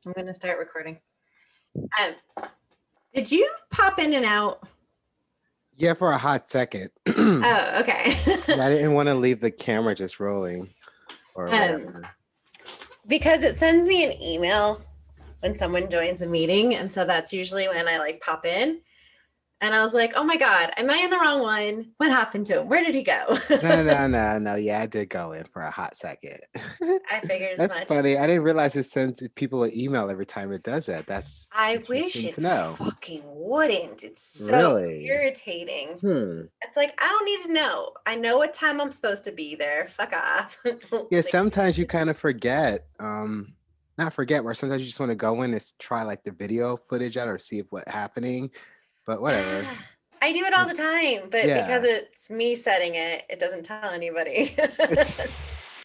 I'm going to start recording. Did you pop in and out? Yeah, for a hot second. Oh, okay. I didn't want to leave the camera just rolling or um, whatever. because it sends me an email when someone joins a meeting, and so that's usually when I like pop in. And I was like, "Oh my god, am I in the wrong one? What happened to him? Where did he go?" No. Yeah, I did go in for a hot second. I figured as That's much. funny. I didn't realize it sends people an email every time it does that. That's I wish interesting it to know. fucking wouldn't. It's so Really? irritating. Hmm. It's like I don't need to know. I know what time I'm supposed to be there. Fuck off. Yeah, Like, sometimes you kind of forget. Not forget, where sometimes you just want to go in and try like the video footage out or see if what's happening. But whatever. yeah, I do it all the time, but because Yeah. it's me setting it, it doesn't tell anybody. That's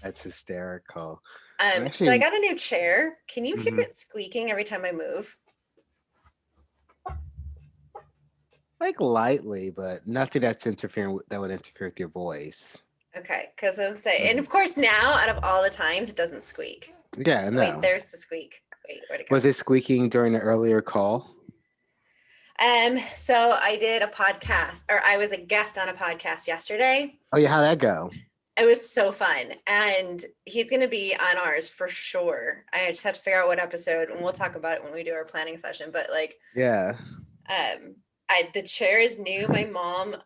hysterical. So I Actually, got a new chair. Can you hear mhm. it squeaking every time I move? Like lightly, but nothing that's interfering that would interfere with your voice. Okay, because I was say, and Mhm. of course now, out of all the times, it doesn't squeak. Yeah, Wait, no. there's the squeak. Wait, where'd it go? Was it squeaking during the earlier call? So I did a podcast, or I was a guest on a podcast yesterday. Oh yeah, how'd that go? It was so fun, and he's going to be on ours for sure. I just have to figure out what episode, and we'll talk about it when we do our planning session. But like, Yeah. the chair is new. My mom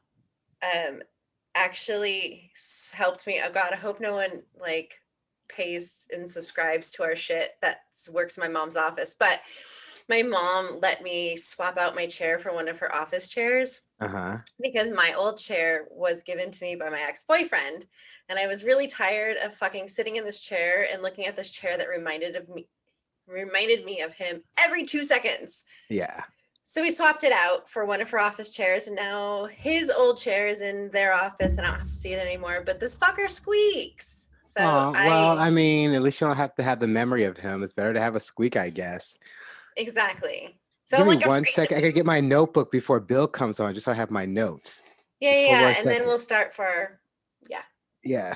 actually helped me. Oh God, I hope no one like pays and subscribes to our shit that works in my mom's office. But my mom let me swap out my chair for one of her office chairs Uh-huh. because my old chair was given to me by my ex-boyfriend, and I was really tired of fucking sitting in this chair and looking at this chair that reminded me of him every 2 seconds. Yeah. So we swapped it out for one of her office chairs, and now his old chair is in their office, and I don't have to see it anymore. But this fucker squeaks. So Oh, well, I I mean, at least you don't have to have the memory of him. It's better to have a squeak, I guess. exactly. So Give I'm me like one afraid to second. I gotta get move. my notebook before Bill comes on, just so I have my notes. Yeah, Just yeah, one more yeah. And then second. we'll start for yeah. Yeah.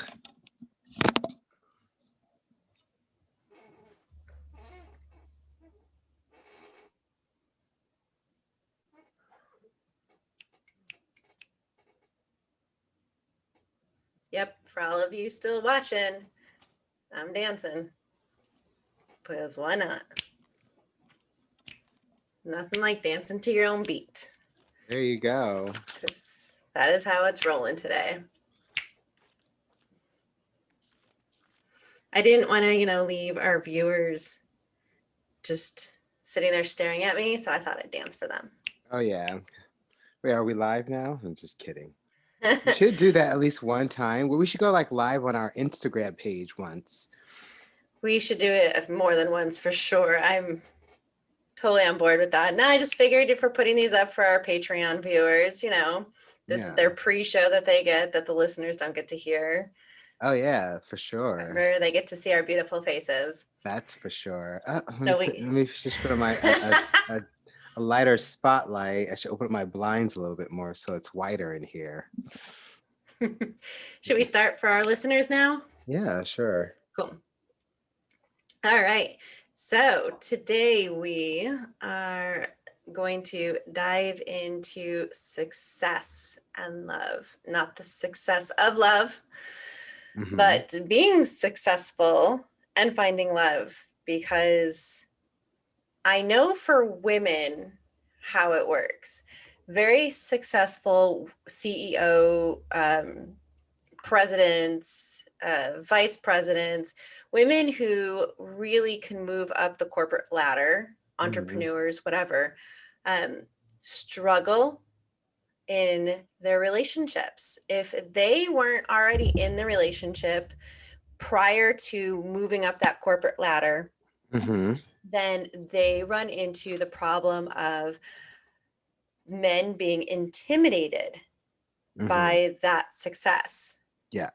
Yep. For all of you still watching, I'm dancing. Because why not? Nothing like dancing to your own beat. There you go. Because that is how it's rolling today. I didn't want to, leave our viewers just sitting there staring at me, so I thought I'd dance for them. Oh yeah. Wait, are we live now? I'm just kidding. We should do that at least one time. Well, we should go like live on our Instagram page once. We should do it more than once for sure. I'm totally on board with that. Now I just figured if we're putting these up for our Patreon viewers, this is Yeah. their pre-show that they get that the listeners don't get to hear. Oh yeah, for sure. Remember, they get to see our beautiful faces. That's for sure. No, Let we. me just put on my a lighter spotlight. I should open up my blinds a little bit more so it's whiter in here. Should we start for our listeners now? Yeah, sure. Cool. All right. So today we are going to dive into success and love, not the success of love, Hmm. but being successful and finding love. Because I know for women how it works. Very successful CEO, presidents, vice presidents, women who really can move up the corporate ladder, Hmm. entrepreneurs, whatever, um, struggle in their relationships. If they weren't already in the relationship prior to moving up that corporate ladder, Hmm. then they run into the problem of men being intimidated Hmm. by that success. Yeah.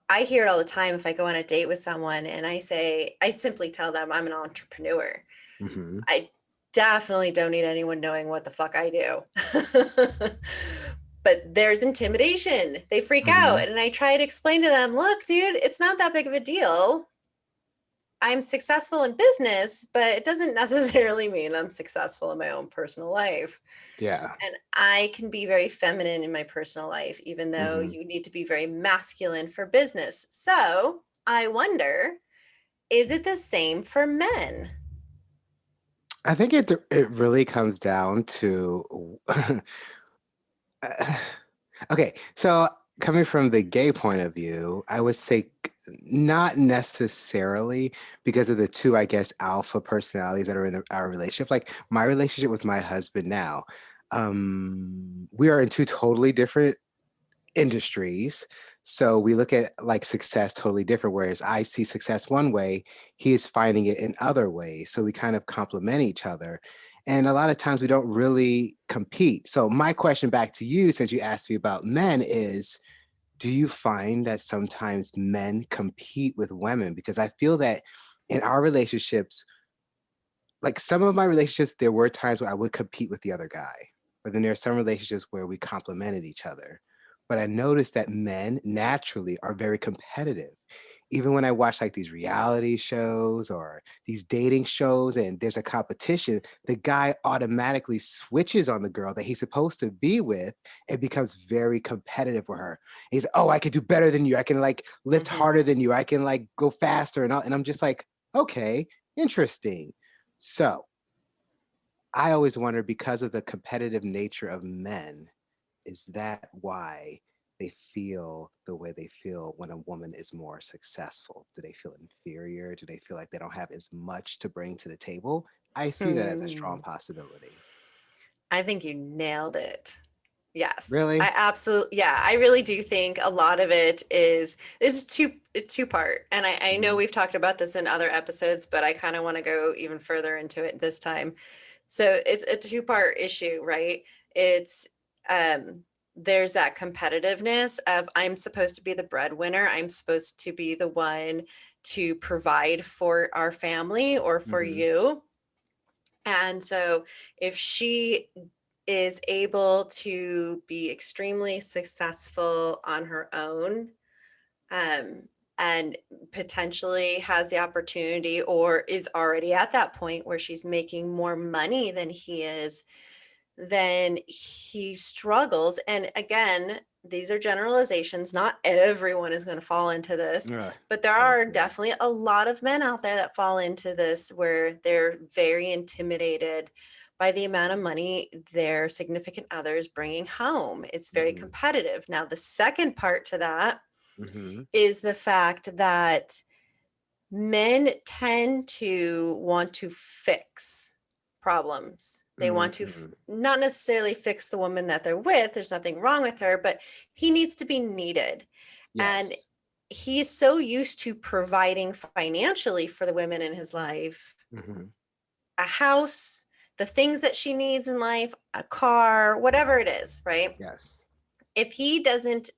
I hear it all the time if I go on a date with someone and I simply tell them I'm an entrepreneur. Hmm. I definitely don't need anyone knowing what the fuck I do. But there's intimidation. They freak out. Hmm. And I try to explain to them, look, dude, it's not that big of a deal. I'm successful in business, but it doesn't necessarily mean I'm successful in my own personal life. Yeah. And I can be very feminine in my personal life, even though Hmm. you need to be very masculine for business. So I wonder, is it the same for men? I think it really comes down to okay, so coming from the gay point of view, I would say not necessarily because of the two, I guess, alpha personalities that are in our relationship. Like my relationship with my husband now, we are in two totally different industries. So we look at like success totally different. Whereas I see success one way, he is finding it in other ways. So we kind of complement each other. And a lot of times we don't really compete. So my question back to you, since you asked me about men, is do you find that sometimes men compete with women? Because I feel that in our relationships, like some of my relationships, there were times where I would compete with the other guy, but then there are some relationships where we complemented each other. But I noticed that men naturally are very competitive. Even when I watch like these reality shows or these dating shows and there's a competition, the guy automatically switches on the girl that he's supposed to be with and becomes very competitive with her. He's, oh, I can do better than you. I can like lift Mhm. harder than you. I can like go faster and all. And I'm just like, okay, interesting. So I always wonder because of the competitive nature of men, is that why they feel the way they feel when a woman is more successful? Do they feel inferior? Do they feel like they don't have as much to bring to the table? I see that as a strong Hmm. possibility. I think you nailed it. Yes, Really? I absolutely, yeah, I really do think a lot of it is this is it's two part. And I know Hmm. we've talked about this in other episodes, but I kind of want to go even further into it this time. So it's a two-part issue, right? It's um there's that competitiveness of I'm supposed to be the breadwinner. I'm supposed to be the one to provide for our family or for Hmm. you. And so if she is able to be extremely successful on her own, um, and potentially has the opportunity or is already at that point where she's making more money than he is, then he struggles. And again, these are generalizations. Not everyone is going to fall into this, Ugh, but there I are agree. definitely a lot of men out there that fall into this where they're very intimidated by the amount of money their significant other is bringing home. It's very Hmm. competitive. Now, the second part to that Hmm. is the fact that men tend to want to fix problems. They want to Hmm. not necessarily fix the woman that they're with. There's nothing wrong with her, but he needs to be needed. And Yes. he's so used to providing financially for the women in his life, Hmm. a house, the things that she needs in life, a car, whatever it is, right? Yes. If he doesn't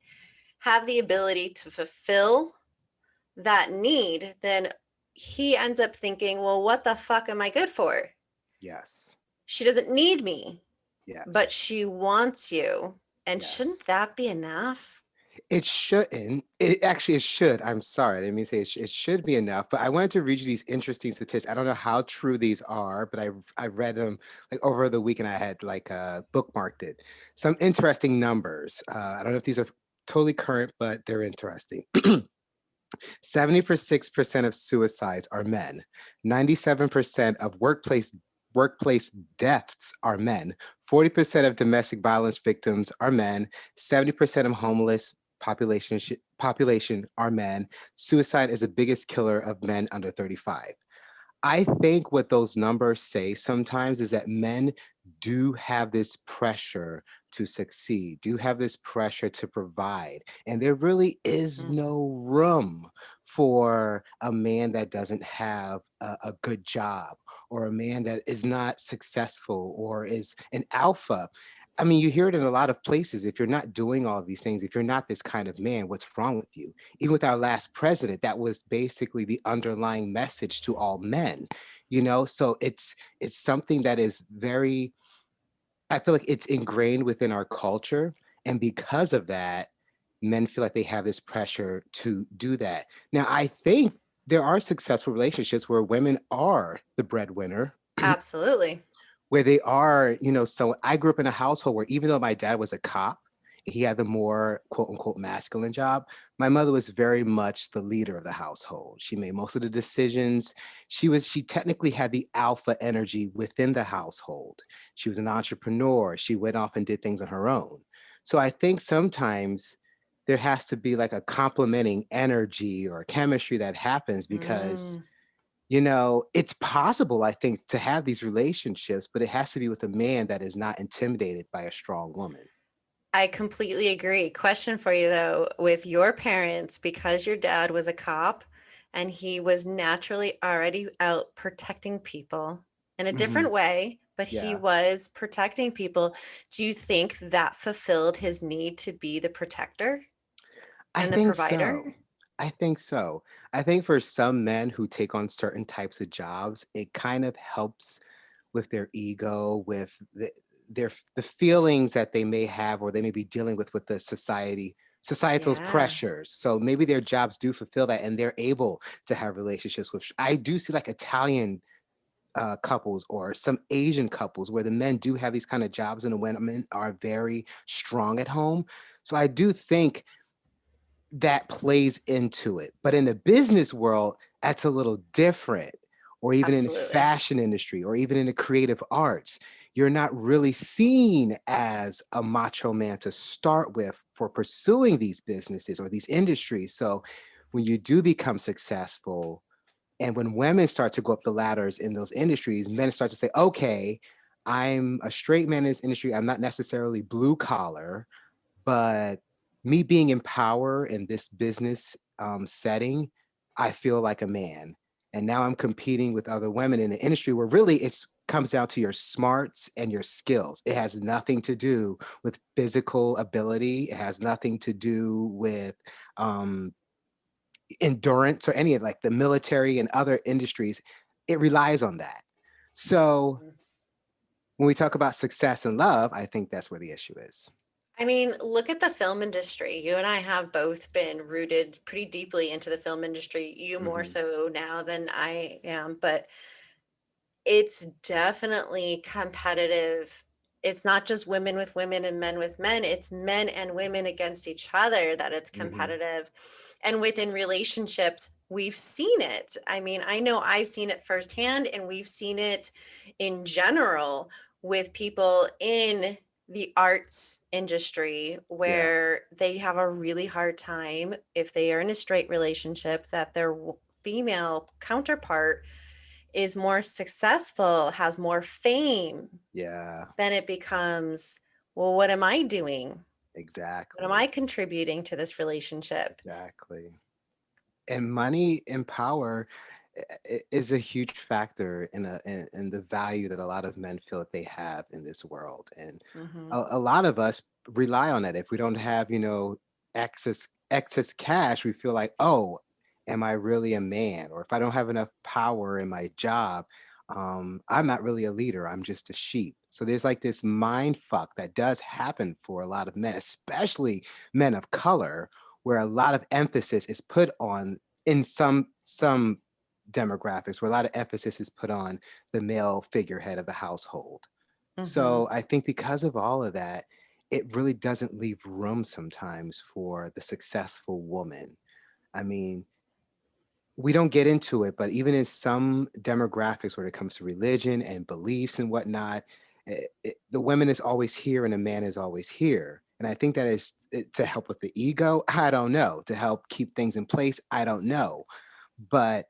have the ability to fulfill that need, then he ends up thinking, well, what the fuck am I good for? Yes. She doesn't need me, but Yes. she wants you. And Yes. shouldn't that be enough? It shouldn't. It actually it should. I'm sorry. I didn't mean to say it should be enough. But I wanted to read you these interesting statistics. I don't know how true these are, but I read them like over the weekend. I had like bookmarked it. Some interesting numbers. I don't know if these are totally current, but they're interesting. 76% of suicides are men. 97% of workplace deaths are men. 40% of domestic violence victims are men. 70% of homeless population are men. Suicide is the biggest killer of men under 35. I think what those numbers say sometimes is that men do have this pressure to succeed, do have this pressure to provide. And there really is Mm. no room for a man that doesn't have a good job or a man that is not successful or is an alpha. I mean, you hear it in a lot of places. If you're not doing all of these things, if you're not this kind of man, what's wrong with you? Even with our last president, that was basically the underlying message to all men, so it's something that is very, I feel like it's ingrained within our culture, and because of that men feel like they have this pressure to do that. Now I think there are successful relationships where women are the breadwinner, Absolutely. where they are, so I grew up in a household where even though my dad was a cop, he had the more quote unquote masculine job. My mother was very much the leader of the household. She made most of the decisions. She technically had the alpha energy within the household. She was an entrepreneur. She went off and did things on her own. So I think sometimes there has to be like a complementing energy or chemistry that happens because Mm. it's possible, I think, to have these relationships, but it has to be with a man that is not intimidated by a strong woman. I completely agree. Question for you though, with your parents, because your dad was a cop and he was naturally already out protecting people in a Hmm. different way, but he Yeah, was protecting people. Do you think that fulfilled his need to be the protector I and the think provider? so. I think so. I think for some men who take on certain types of jobs, it kind of helps with their ego, with the feelings that they may have or they may be dealing with the societal's Yeah. pressures. So maybe their jobs do fulfill that and they're able to have relationships with. I do see like Italian couples or some Asian couples where the men do have these kind of jobs and the women are very strong at home. So I do think that plays into it. But in the business world, that's a little different. Or even in the Absolutely. fashion industry, or even in the creative arts, you're not really seen as a macho man to start with for pursuing these businesses or these industries. So when you do become successful, and when women start to go up the ladders in those industries, men start to say, okay, I'm a straight man in this industry. I'm not necessarily blue collar, but me being in power in this business setting, I feel like a man. And now I'm competing with other women in the industry where really it's comes down to your smarts and your skills. It has nothing to do with physical ability. It has nothing to do with um, endurance or any of like the military and other industries. It relies on that. So when we talk about success and love, I think that's where the issue is. I mean, look at the film industry. You and I have both been rooted pretty deeply into the film industry. You more Hmm. so now than I am, but it's definitely competitive. It's not just women with women and men with men, it's men and women against each other that it's Hmm. competitive. And within relationships, we've seen it. I mean, I know I've seen it firsthand, and we've seen it in general with people in the arts industry Yeah. where they have a really hard time if they are in a straight relationship that their female counterpart is more successful, has more fame, Yeah. then it becomes, well, what am I doing? What am I Exactly. contributing to this relationship? Exactly. And money and power is a huge factor in the value that a lot of men feel that they have in this world. And Hmm. a lot of us rely on that. If we don't have, excess cash, we feel like, oh, am I really a man? Or if I don't have enough power in my job, I'm not really a leader. I'm just a sheep. So there's like this mind fuck that does happen for a lot of men, especially men of color, where a lot of emphasis is put on in some demographics where a lot of emphasis is put on the male figurehead of the household. Hmm. So I think because of all of that, it really doesn't leave room sometimes for the successful woman. I mean, we don't get into it, but even in some demographics when it comes to religion and beliefs and whatnot, the women is always here and the man is always here. And I think that is to help with the ego. I don't know. To help keep things in place. I don't know. But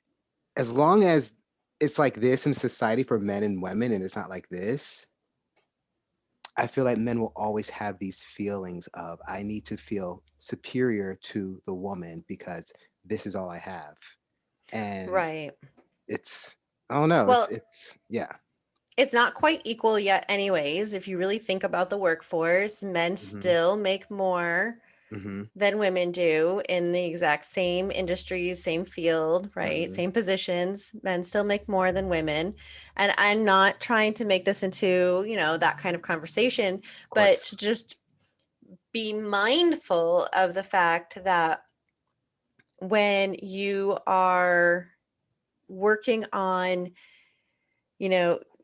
as long as it's like this in society for men and women and it's not like this, I feel like men will always have these feelings of I need to feel superior to the woman because this is all I have. And Right. it's I don't know, Well, it's yeah. it's not quite equal yet, anyways. If you really think about the workforce, men Mhm. still make more Mhm. than women do in the exact same industries, same field, right? Mhm. Same positions. Men still make more than women. And I'm not trying to make this into, that kind of conversation, Of but course. to just be mindful of the fact that when you are working on,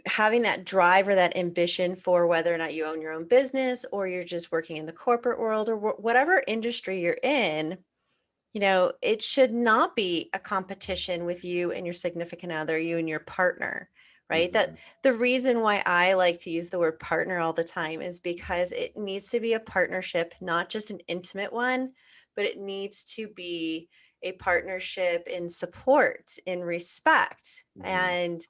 having that drive or that ambition for whether or not you own your own business or you're just working in the corporate world or whatever industry you're in, it should not be a competition with you and your significant other, you and your partner, right? That the reason why I like to use the word partner all the time is because it needs to be a partnership, not just an intimate one, but it needs to be a partnership in support, in respect. And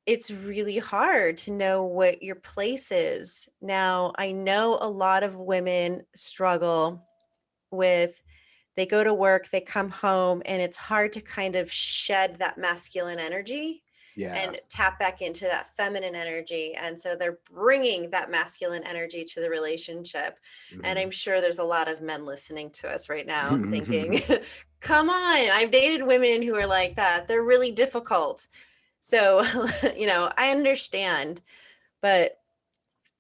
it's really hard to know what your place is. Now, I know a lot of women struggle with, they go to work, they come home, and it's hard to kind of shed that masculine energy and tap back into that feminine energy. And so they're bringing that masculine energy to the relationship. And I'm sure there's a lot of men listening to us right now thinking, come on, I've dated women who are like that. They're really difficult. So, I understand, but,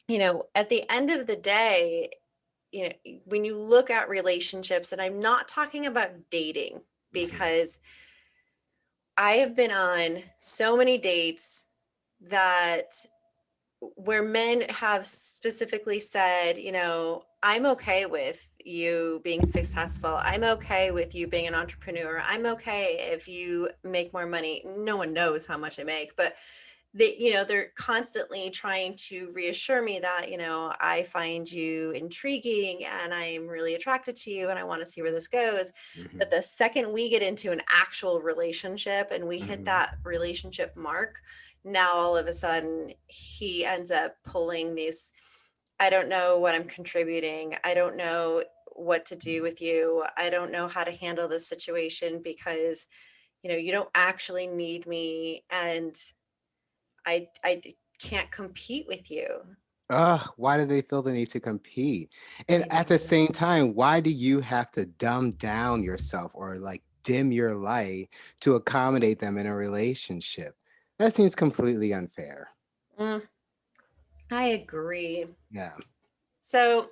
at the end of the day, when you look at relationships, and I'm not talking about dating, because I have been on so many dates where men have specifically said, I'm okay with you being successful. I'm okay with you being an entrepreneur. I'm okay if you make more money. No one knows how much I make, but they're constantly trying to reassure me that, I find you intriguing and I'm really attracted to you and I want to see where this goes. But the second we get into an actual relationship and we hit that relationship mark, now all of a sudden he ends up pulling these, I don't know what I'm contributing. I don't know what to do with you. I don't know how to handle this situation because, you don't actually need me. And I can't compete with you. Why do they feel the need to compete? And at the same time, why do you have to dumb down yourself or like dim your light to accommodate them in a relationship? That seems completely unfair. I agree. Yeah. So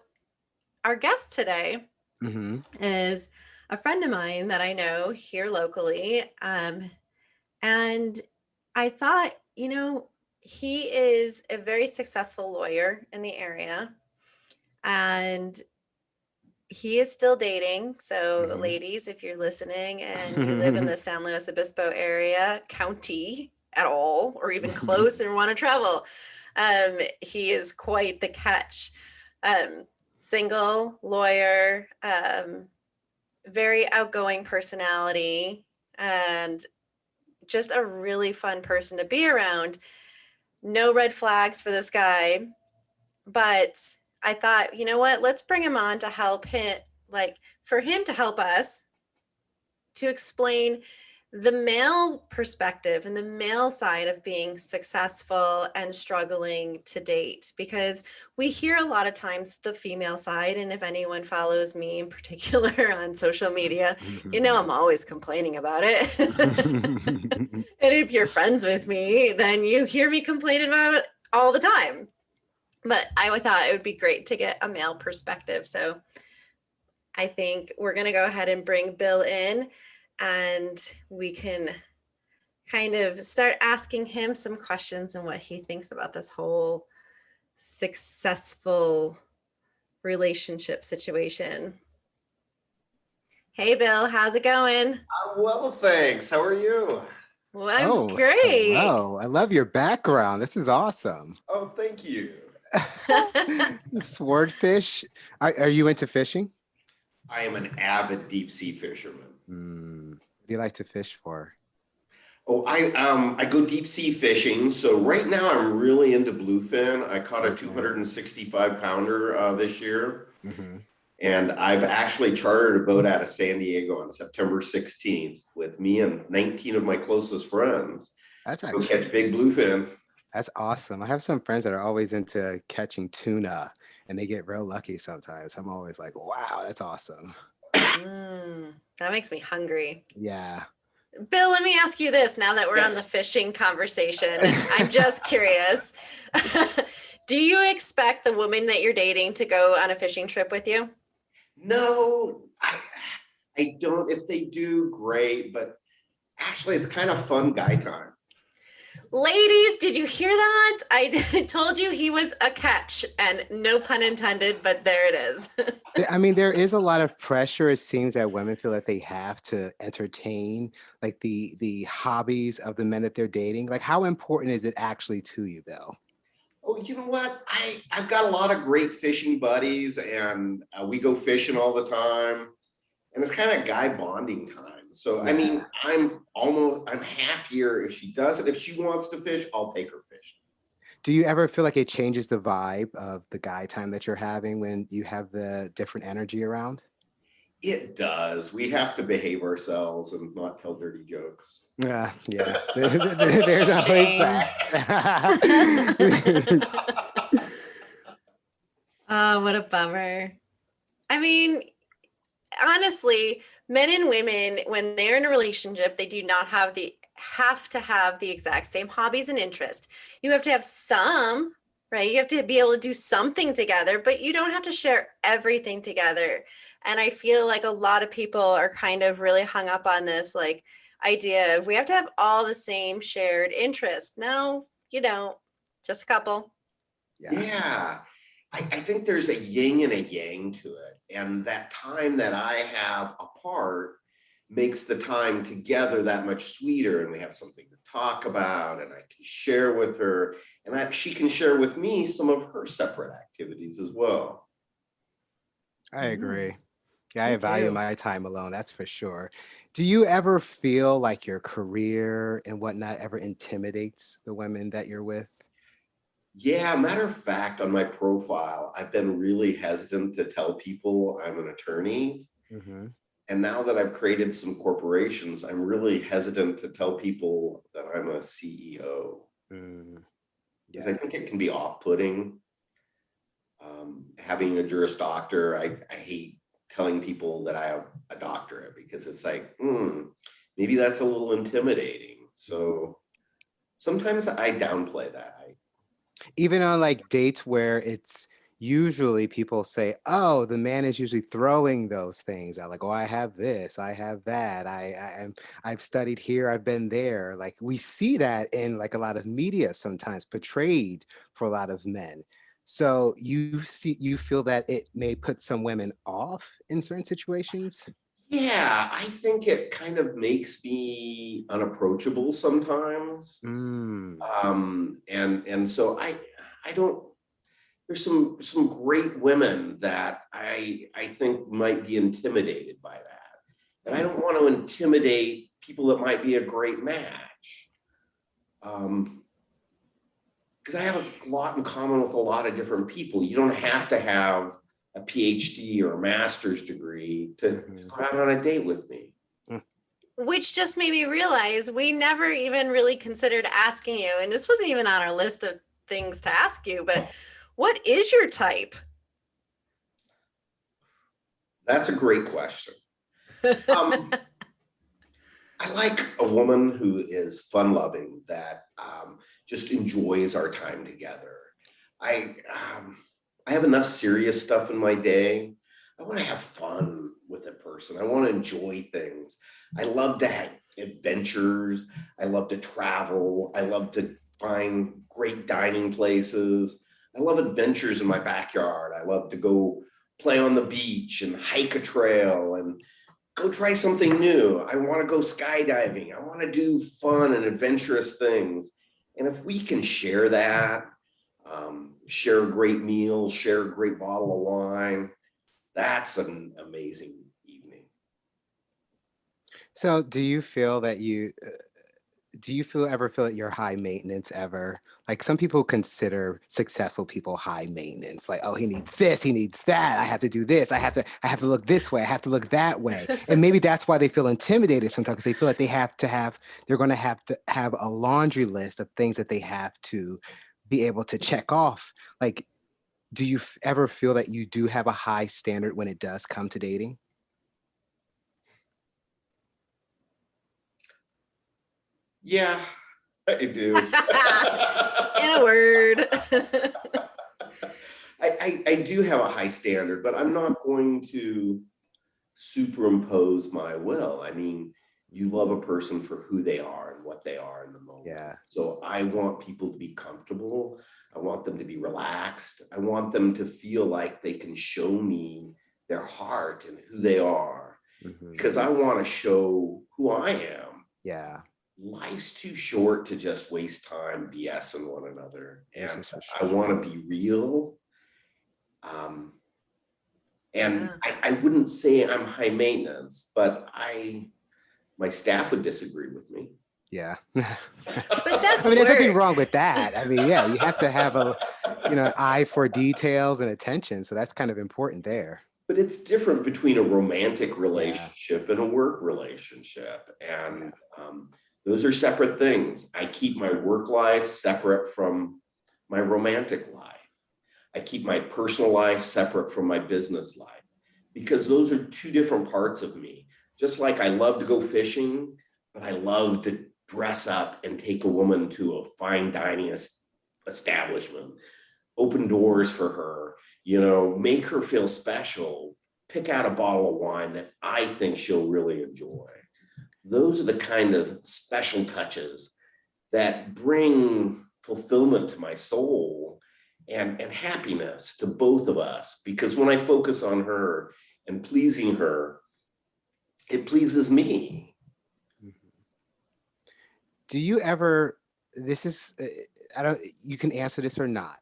our guest today Mm-hmm. is a friend of mine that I know here locally. And I thought, he is a very successful lawyer in the area and he is still dating. So ladies, if you're listening and you live in the San Luis Obispo area, county at all, or even close and want to travel, he is quite the catch. Single lawyer, very outgoing personality, and just a really fun person to be around. No red flags for this guy, but I thought, you know what, let's bring him on to help him, for him to help us to explain the male perspective and the male side of being successful and struggling to date, because we hear a lot of times the female side. And if anyone follows me in particular on social media, I'm always complaining about it. And if you're friends with me, then you hear me complaining about it all the time. But I thought it would be great to get a male perspective. So I think we're going to go ahead and bring Bill in and we can kind of start asking him some questions and what he thinks about this whole successful relationship situation. Hey, Bill, how's it going? I'm well, thanks. How are you? Well, I'm great. Hello. I love your background. This is awesome. Oh, thank you. Swordfish. Are you into fishing? I am an avid deep sea fisherman. What do you like to fish for? Oh, I go deep sea fishing. So right now I'm really into bluefin. I caught a 265 pounder this year. And I've actually chartered a boat out of San Diego on September 16th with me and 19 of my closest friends. That's go catch big bluefin. That's awesome. I have some friends that are always into catching tuna and they get real lucky sometimes. I'm always like, wow, that's awesome. That makes me hungry. Yeah. Bill, let me ask you this now that we're on the fishing conversation. I'm just curious. Do you expect the woman that you're dating to go on a fishing trip with you? No, I don't, if they do, great, but actually it's kind of fun guy time. Ladies, did you hear that? I told you he was a catch, and no pun intended, but there it is. I mean, there is a lot of pressure. It seems that women feel that they have to entertain like the hobbies of the men that they're dating. Like, how important is it actually to you, Bill? Oh, you know what? I've got a lot of great fishing buddies, and we go fishing all the time, and it's kind of guy bonding time. So I mean, I'm happier if she does it. If she wants to fish, I'll take her fishing. Do you ever feel like it changes the vibe of the guy time that you're having when you have the different energy around? It does. We have to behave ourselves and not tell dirty jokes. Yeah. There's always Shame. that. Oh, what a bummer. I mean, honestly, men and women, when they're in a relationship, they do not have to have the exact same hobbies and interests. You have to have some, right? You have to be able to do something together, but you don't have to share everything together. And I feel like a lot of people are kind of really hung up on this like idea of we have to have all the same shared interests. No, you don't. Just a couple. Yeah. I think there's a yin and a yang to it. And that time that I have apart makes the time together that much sweeter. And we have something to talk about, and I can share with her, and she can share with me some of her separate activities as well. I agree. Yeah, Me I value too. my time alone, that's for sure. Do you ever feel like your career and whatnot ever intimidates the women that you're with? Yeah, matter of fact, on my profile, I've been really hesitant to tell people I'm an attorney. Hmm. And now that I've created some corporations, I'm really hesitant to tell people that I'm a CEO, Mm, because I yeah. think it can be off-putting. Having a Juris Doctor, I hate telling people that I have a doctorate, because it's like, maybe that's a little intimidating. So sometimes I downplay that. Even on like dates where it's usually people say, oh, the man is usually throwing those things out, like, oh, I have this, I have that, I've studied here, I've been there. Like we see that in like a lot of media sometimes portrayed for a lot of men. So you feel that it may put some women off in certain situations? Yeah, I think it kind of makes me unapproachable sometimes. Mm, And so I don't, there's some great women that I think might be intimidated by that. And I don't want to intimidate people that might be a great match. Because I have a lot in common with a lot of different people. You don't have to have a PhD or a master's degree to mhm, go out on a date with me. mm. Which just made me realize we never even really considered asking you, and this wasn't even on our list of things to ask you, but what is your type? That's a great question. Um, I like a woman who is fun loving, that just enjoys our time together. I I have enough serious stuff in my day. I want to have fun with a person. I want to enjoy things. I love to have adventures. I love to travel. I love to find great dining places. I love adventures in my backyard. I love to go play on the beach and hike a trail and go try something new. I want to go skydiving. I want to do fun and adventurous things. And if we can share that, share a great meal, share a great bottle of wine, that's an amazing evening. So do you feel that do you feel that you're high maintenance ever? Like some people consider successful people high maintenance. Like, oh, he needs this, he needs that. I have to do this. I have to look this way. I have to look that way. And maybe that's why they feel intimidated sometimes, because they feel like they're going to have a laundry list of things that they have to be able to check off. Like, do you ever feel that you do have a high standard when it does come to dating? Yeah, I do. In a word. I do have a high standard, but I'm not going to superimpose my will. I mean, you love a person for who they are and what they are in the moment. Yeah. So I want people to be comfortable. I want them to be relaxed. I want them to feel like they can show me their heart and who they are, because I want to show who I am. Yeah. Life's too short to just waste time BSing one another. This And is for I sure. want to be real. And Yeah. I wouldn't say I'm high maintenance, but my staff would disagree with me. Yeah. But that's I mean, there's nothing work. wrong with that. I mean, yeah, you have to have a, eye for details and attention. So that's kind of important there. But it's different between a romantic relationship and a work relationship. And those are separate things. I keep my work life separate from my romantic life. I keep my personal life separate from my business life, because those are two different parts of me. Just like I love to go fishing, but I love to dress up and take a woman to a fine dining establishment, open doors for her, make her feel special, pick out a bottle of wine that I think she'll really enjoy. Those are the kind of special touches that bring fulfillment to my soul and happiness to both of us. Because when I focus on her and pleasing her, it pleases me. Do you ever, this is, you can answer this or not.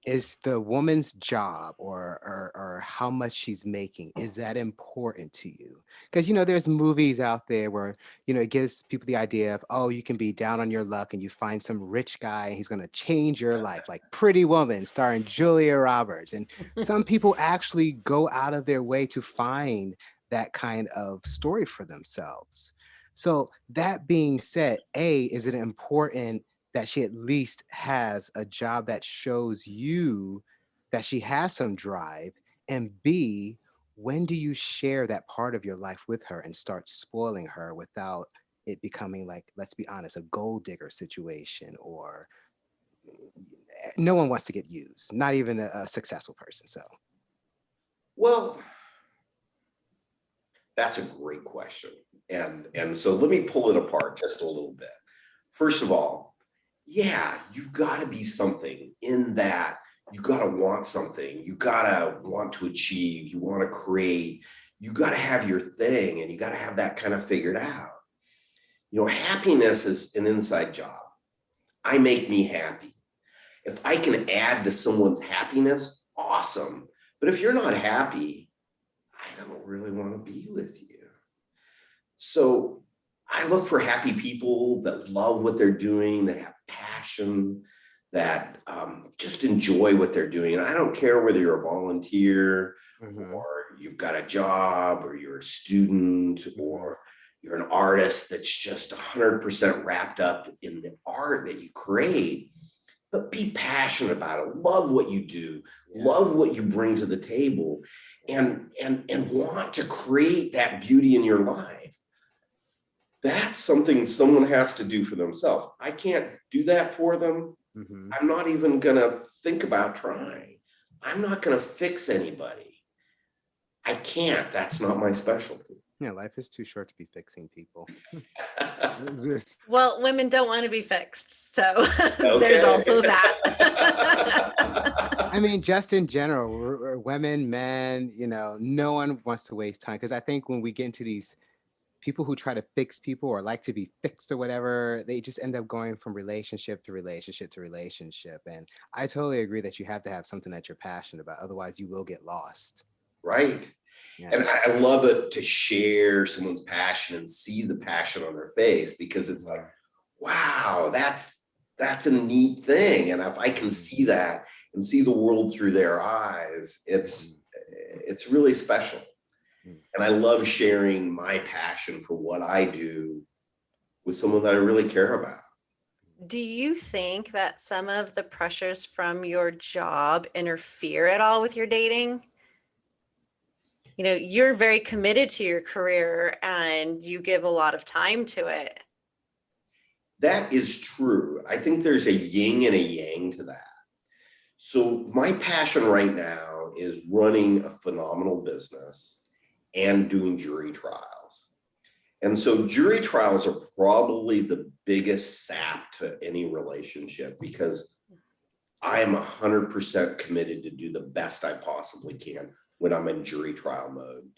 Is the woman's job or how much she's making, is that important to you? Because, there's movies out there where, it gives people the idea of, oh, you can be down on your luck and you find some rich guy and he's going to change your life, like Pretty Woman starring Julia Roberts. And some people actually go out of their way to find that kind of story for themselves. So that being said, is it important that she at least has a job that shows you that she has some drive? And B, when do you share that part of your life with her and start spoiling her without it becoming, like, let's be honest, a gold digger situation, or no one wants to get used, not even a successful person. So, Well, that's a great question. And so let me pull it apart just a little bit. First of all, yeah, you've got to be something in that. You got to want something. You got to want to achieve. You want to create. You got to have your thing, and you got to have that kind of figured out. Happiness is an inside job. I make me happy. If I can add to someone's happiness, awesome. But if you're not happy, I don't really want to be with you. So I look for happy people that love what they're doing, that have passion, that just enjoy what they're doing. And I don't care whether you're a volunteer or you've got a job, or you're a student, or you're an artist that's just 100% wrapped up in the art that you create. But be passionate about it. Love what you do. Love what you bring to the table, and want to create that beauty in your life. That's something someone has to do for themselves. I can't do that for them. I'm not even going to think about trying. I'm not going to fix anybody. I can't. That's not my specialty. Yeah, life is too short to be fixing people. Well, women don't want to be fixed. So there's also that. I mean, just in general, women, men, no one wants to waste time. Because I think when we get into these people who try to fix people or like to be fixed or whatever, they just end up going from relationship to relationship to relationship. And I totally agree that you have to have something that you're passionate about. Otherwise, you will get lost. Right. Yeah. And I love it to share someone's passion and see the passion on their face, because it's like, wow, that's a neat thing. And if I can see that and see the world through their eyes, it's really special. And I love sharing my passion for what I do with someone that I really care about. Do you think that some of the pressures from your job interfere at all with your dating? You're very committed to your career and you give a lot of time to it. That is true. I think there's a yin and a yang to that. So my passion right now is running a phenomenal business and doing jury trials. And so jury trials are probably the biggest sap to any relationship, because I am 100% committed to do the best I possibly can when I'm in jury trial mode.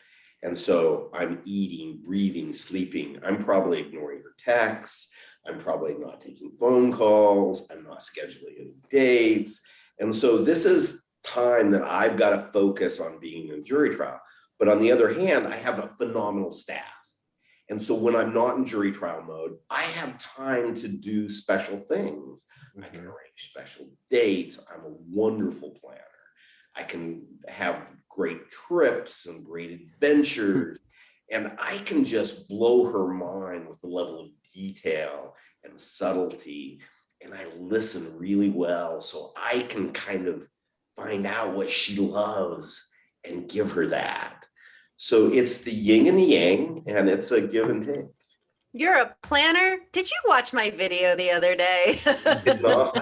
And so I'm eating, breathing, sleeping. I'm probably ignoring her texts. I'm probably not taking phone calls. I'm not scheduling any dates. And so this is time that I've got to focus on being in jury trial. But on the other hand, I have a phenomenal staff. And so when I'm not in jury trial mode, I have time to do special things. I can arrange special dates. I'm a wonderful planner. I can have great trips and great adventures. And I can just blow her mind with the level of detail and subtlety. And I listen really well, so I can kind of find out what she loves and give her that. So it's the yin and the yang, and it's a give and take. You're a planner? Did you watch my video the other day? Did not.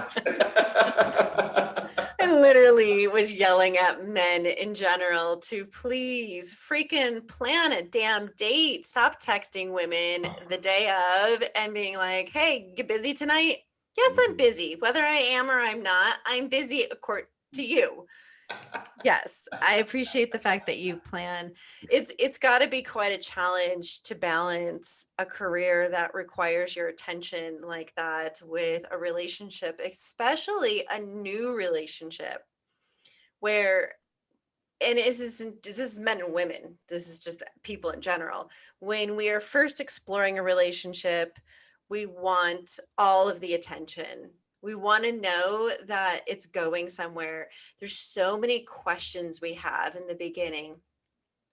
I literally was yelling at men in general to please freaking plan a damn date. Stop texting women the day of and being like, hey, you busy tonight? Yes, I'm busy. Whether I am or I'm not, I'm busy according to you. Yes, I appreciate the fact that you plan. It's got to be quite a challenge to balance a career that requires your attention like that with a relationship, especially a new relationship where, and this is men and women, this is just people in general. When we are first exploring a relationship, we want all of the attention. We want to know that it's going somewhere. There's so many questions we have in the beginning.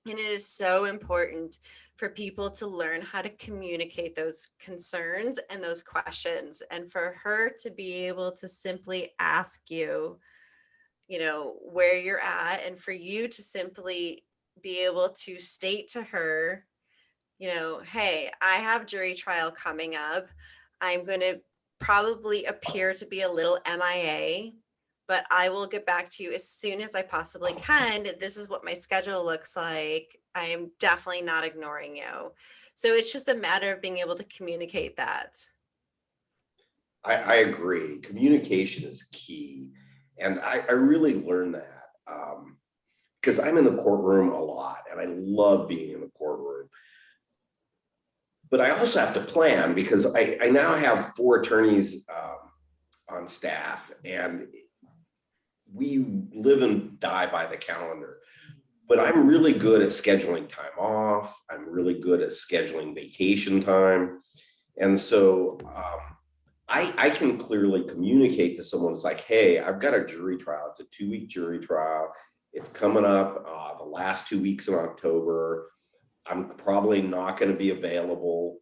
And it is so important for people to learn how to communicate those concerns and those questions. And for her to be able to simply ask you, where you're at, and for you to simply be able to state to her, hey, I have jury trial coming up. I'm going to probably appear to be a little MIA, but I will get back to you as soon as I possibly can. This is what my schedule looks like. I am definitely not ignoring you. So it's just a matter of being able to communicate that. I agree. Communication is key. And I really learned that because I'm in the courtroom a lot and I love being in the courtroom. But I also have to plan, because I now have 4 attorneys on staff, and we live and die by the calendar. But I'm really good at scheduling time off. I'm really good at scheduling vacation time. And so I can clearly communicate to someone. It's like, hey, I've got a jury trial. It's a 2-week jury trial. It's coming up the last 2 weeks in October. I'm probably not going to be available.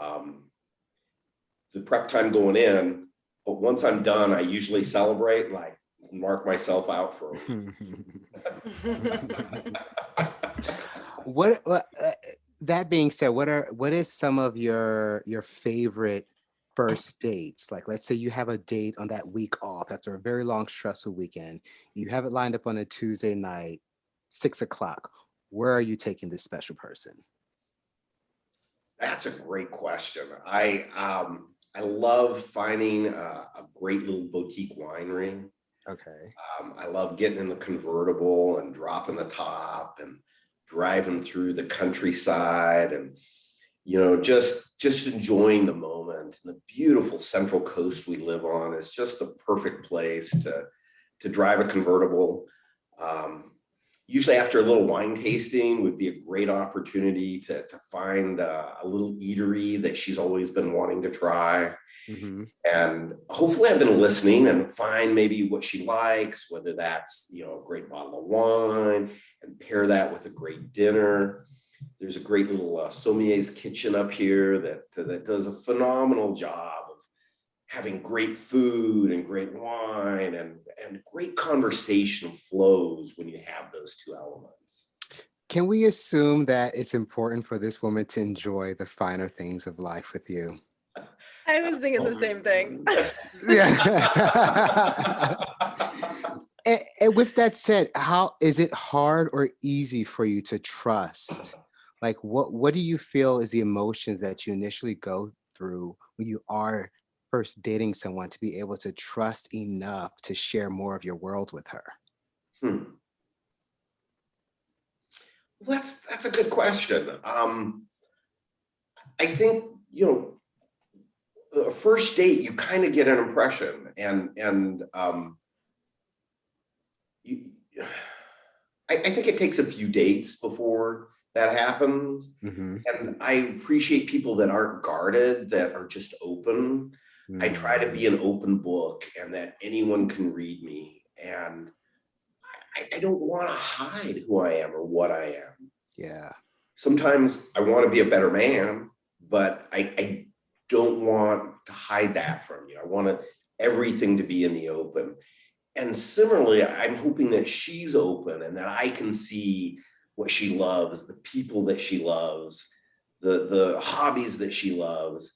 The prep time going in, but once I'm done, I usually celebrate and like mark myself out for What that being said, what is some of your favorite first dates? Like, let's say you have a date on that week off after a very long, stressful weekend. You have it lined up on a Tuesday night, 6:00. Where are you taking this special person? That's a great question. I love finding a great little boutique winery. Okay. I love getting in the convertible and dropping the top and driving through the countryside and, just enjoying the moment. And the beautiful Central Coast we live on is just the perfect place to drive a convertible. Usually after a little wine tasting would be a great opportunity to find a little eatery that she's always been wanting to try. Mm-hmm. And hopefully I've been listening and find maybe what she likes, whether that's, a great bottle of wine, and pair that with a great dinner. There's a great little sommelier's kitchen up here that does a phenomenal job of having great food and great wine, and great conversation flows when you have those two elements. Can we assume that it's important for this woman to enjoy the finer things of life with you? I was thinking the same thing. Yeah. And with that said, how is it hard or easy for you to trust Like, what do you feel is the emotions that you initially go through when you are first dating someone to be able to trust enough to share more of your world with her? Hmm. Well, that's a good question. I think, a first date, you kind of get an impression, and you, I think it takes a few dates before that happens. Mm-hmm. And I appreciate people that aren't guarded, that are just open. I try to be an open book and that anyone can read me. And I don't want to hide who I am or what I am. Yeah. Sometimes I want to be a better man, but I don't want to hide that from you. I want everything to be in the open. And similarly, I'm hoping that she's open and that I can see what she loves, the people that she loves, the hobbies that she loves.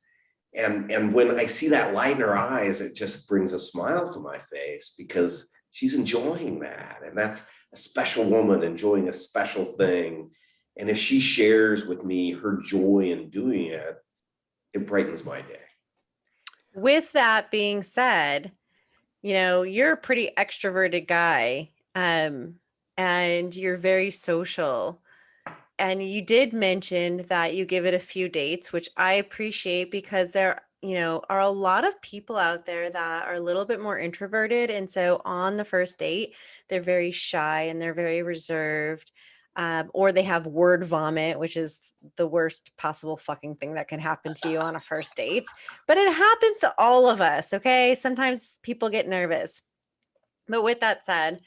And when I see that light in her eyes, it just brings a smile to my face because she's enjoying that. And that's a special woman enjoying a special thing. And if she shares with me her joy in doing it, it brightens my day. With that being said, you're a pretty extroverted guy, and you're very social. And you did mention that you give it a few dates, which I appreciate because there, are a lot of people out there that are a little bit more introverted. And so on the first date, they're very shy and they're very reserved. Or they have word vomit, which is the worst possible fucking thing that can happen to you on a first date. But it happens to all of us, okay? Sometimes people get nervous. But with that said,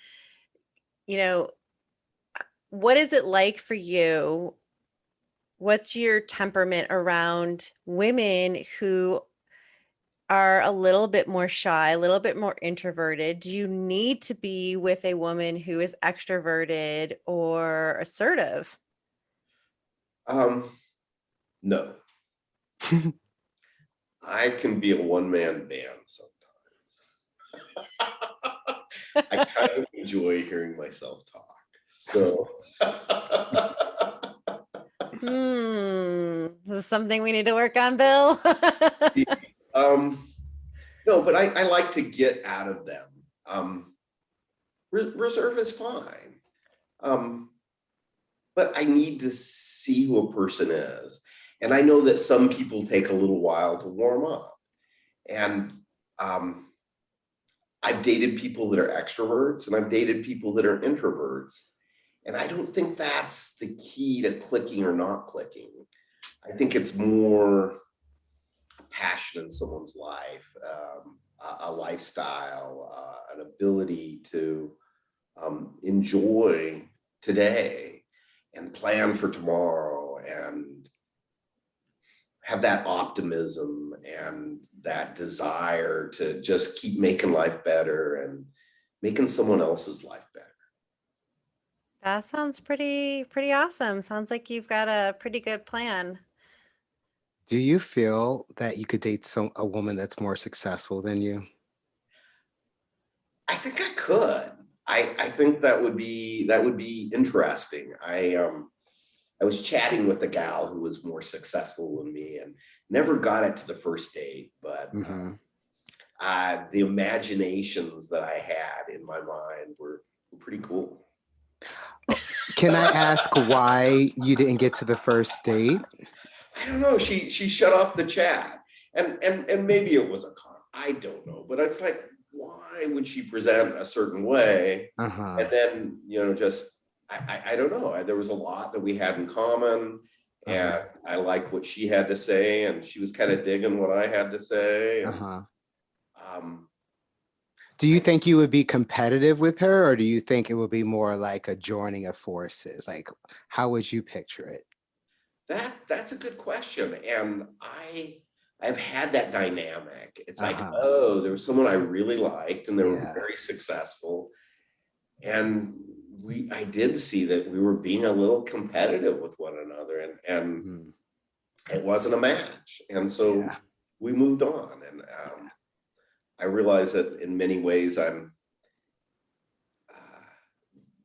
you know, what is it like for you? What's your temperament around women who are a little bit more shy, a little bit more introverted? Do you need to be with a woman who is extroverted or assertive? No, I can be a one-man band sometimes. I kind of enjoy hearing myself talk. So This is something we need to work on, Bill. no, but I like to get out of them. Reserve is fine. But I need to see who a person is. And I know that some people take a little while to warm up. And I've dated people that are extroverts and I've dated people that are introverts. And I don't think that's the key to clicking or not clicking. I think it's more passion in someone's life, a lifestyle, an ability to enjoy today and plan for tomorrow and have that optimism and that desire to just keep making life better and making someone else's life better. That sounds pretty awesome. Sounds like you've got a pretty good plan. Do you feel that you could date a woman that's more successful than you? I think I could. I think that would be interesting. I was chatting with a gal who was more successful than me and never got it to the first date, but the imaginations that I had in my mind were pretty cool. Can I ask why you didn't get to the first date? I don't know. She shut off the chat, and maybe it was a con. I don't know, but it's like, why would she present a certain way? And then just I don't know. There was a lot that we had in common, and I liked what she had to say, and she was kind of digging what I had to say. And, do you think you would be competitive with her, or do you think it would be more like a joining of forces? Like, how would you picture it? That's a good question, and I've had that dynamic. It's like, oh, there was someone I really liked, and they were very successful, and I did see that we were being a little competitive with one another, and it wasn't a match, and so we moved on, and I realized that in many ways I'm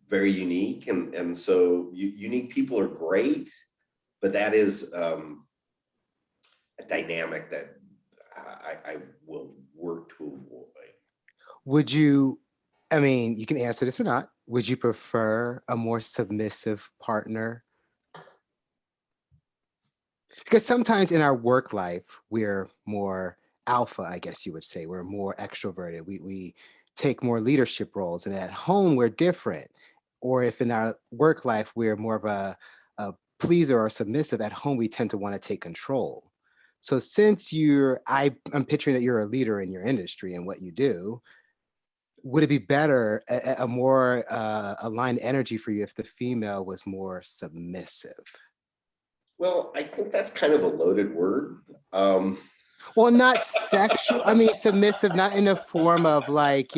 very unique, and so unique people are great, but that is a dynamic that I will work to avoid. Would you, I mean, you can answer this or not. Would you prefer a more submissive partner? Because sometimes in our work life, we're more alpha, I guess you would say. We're more extroverted. We take more leadership roles. And at home, we're different. Or if in our work life, we're more of a pleaser or submissive, at home, we tend to want to take control. So since I'm picturing that you're a leader in your industry and what you do, would it be better, a more aligned energy for you if the female was more submissive? Well, I think that's kind of a loaded word. Well, not sexual. I mean, submissive, not in the form of like,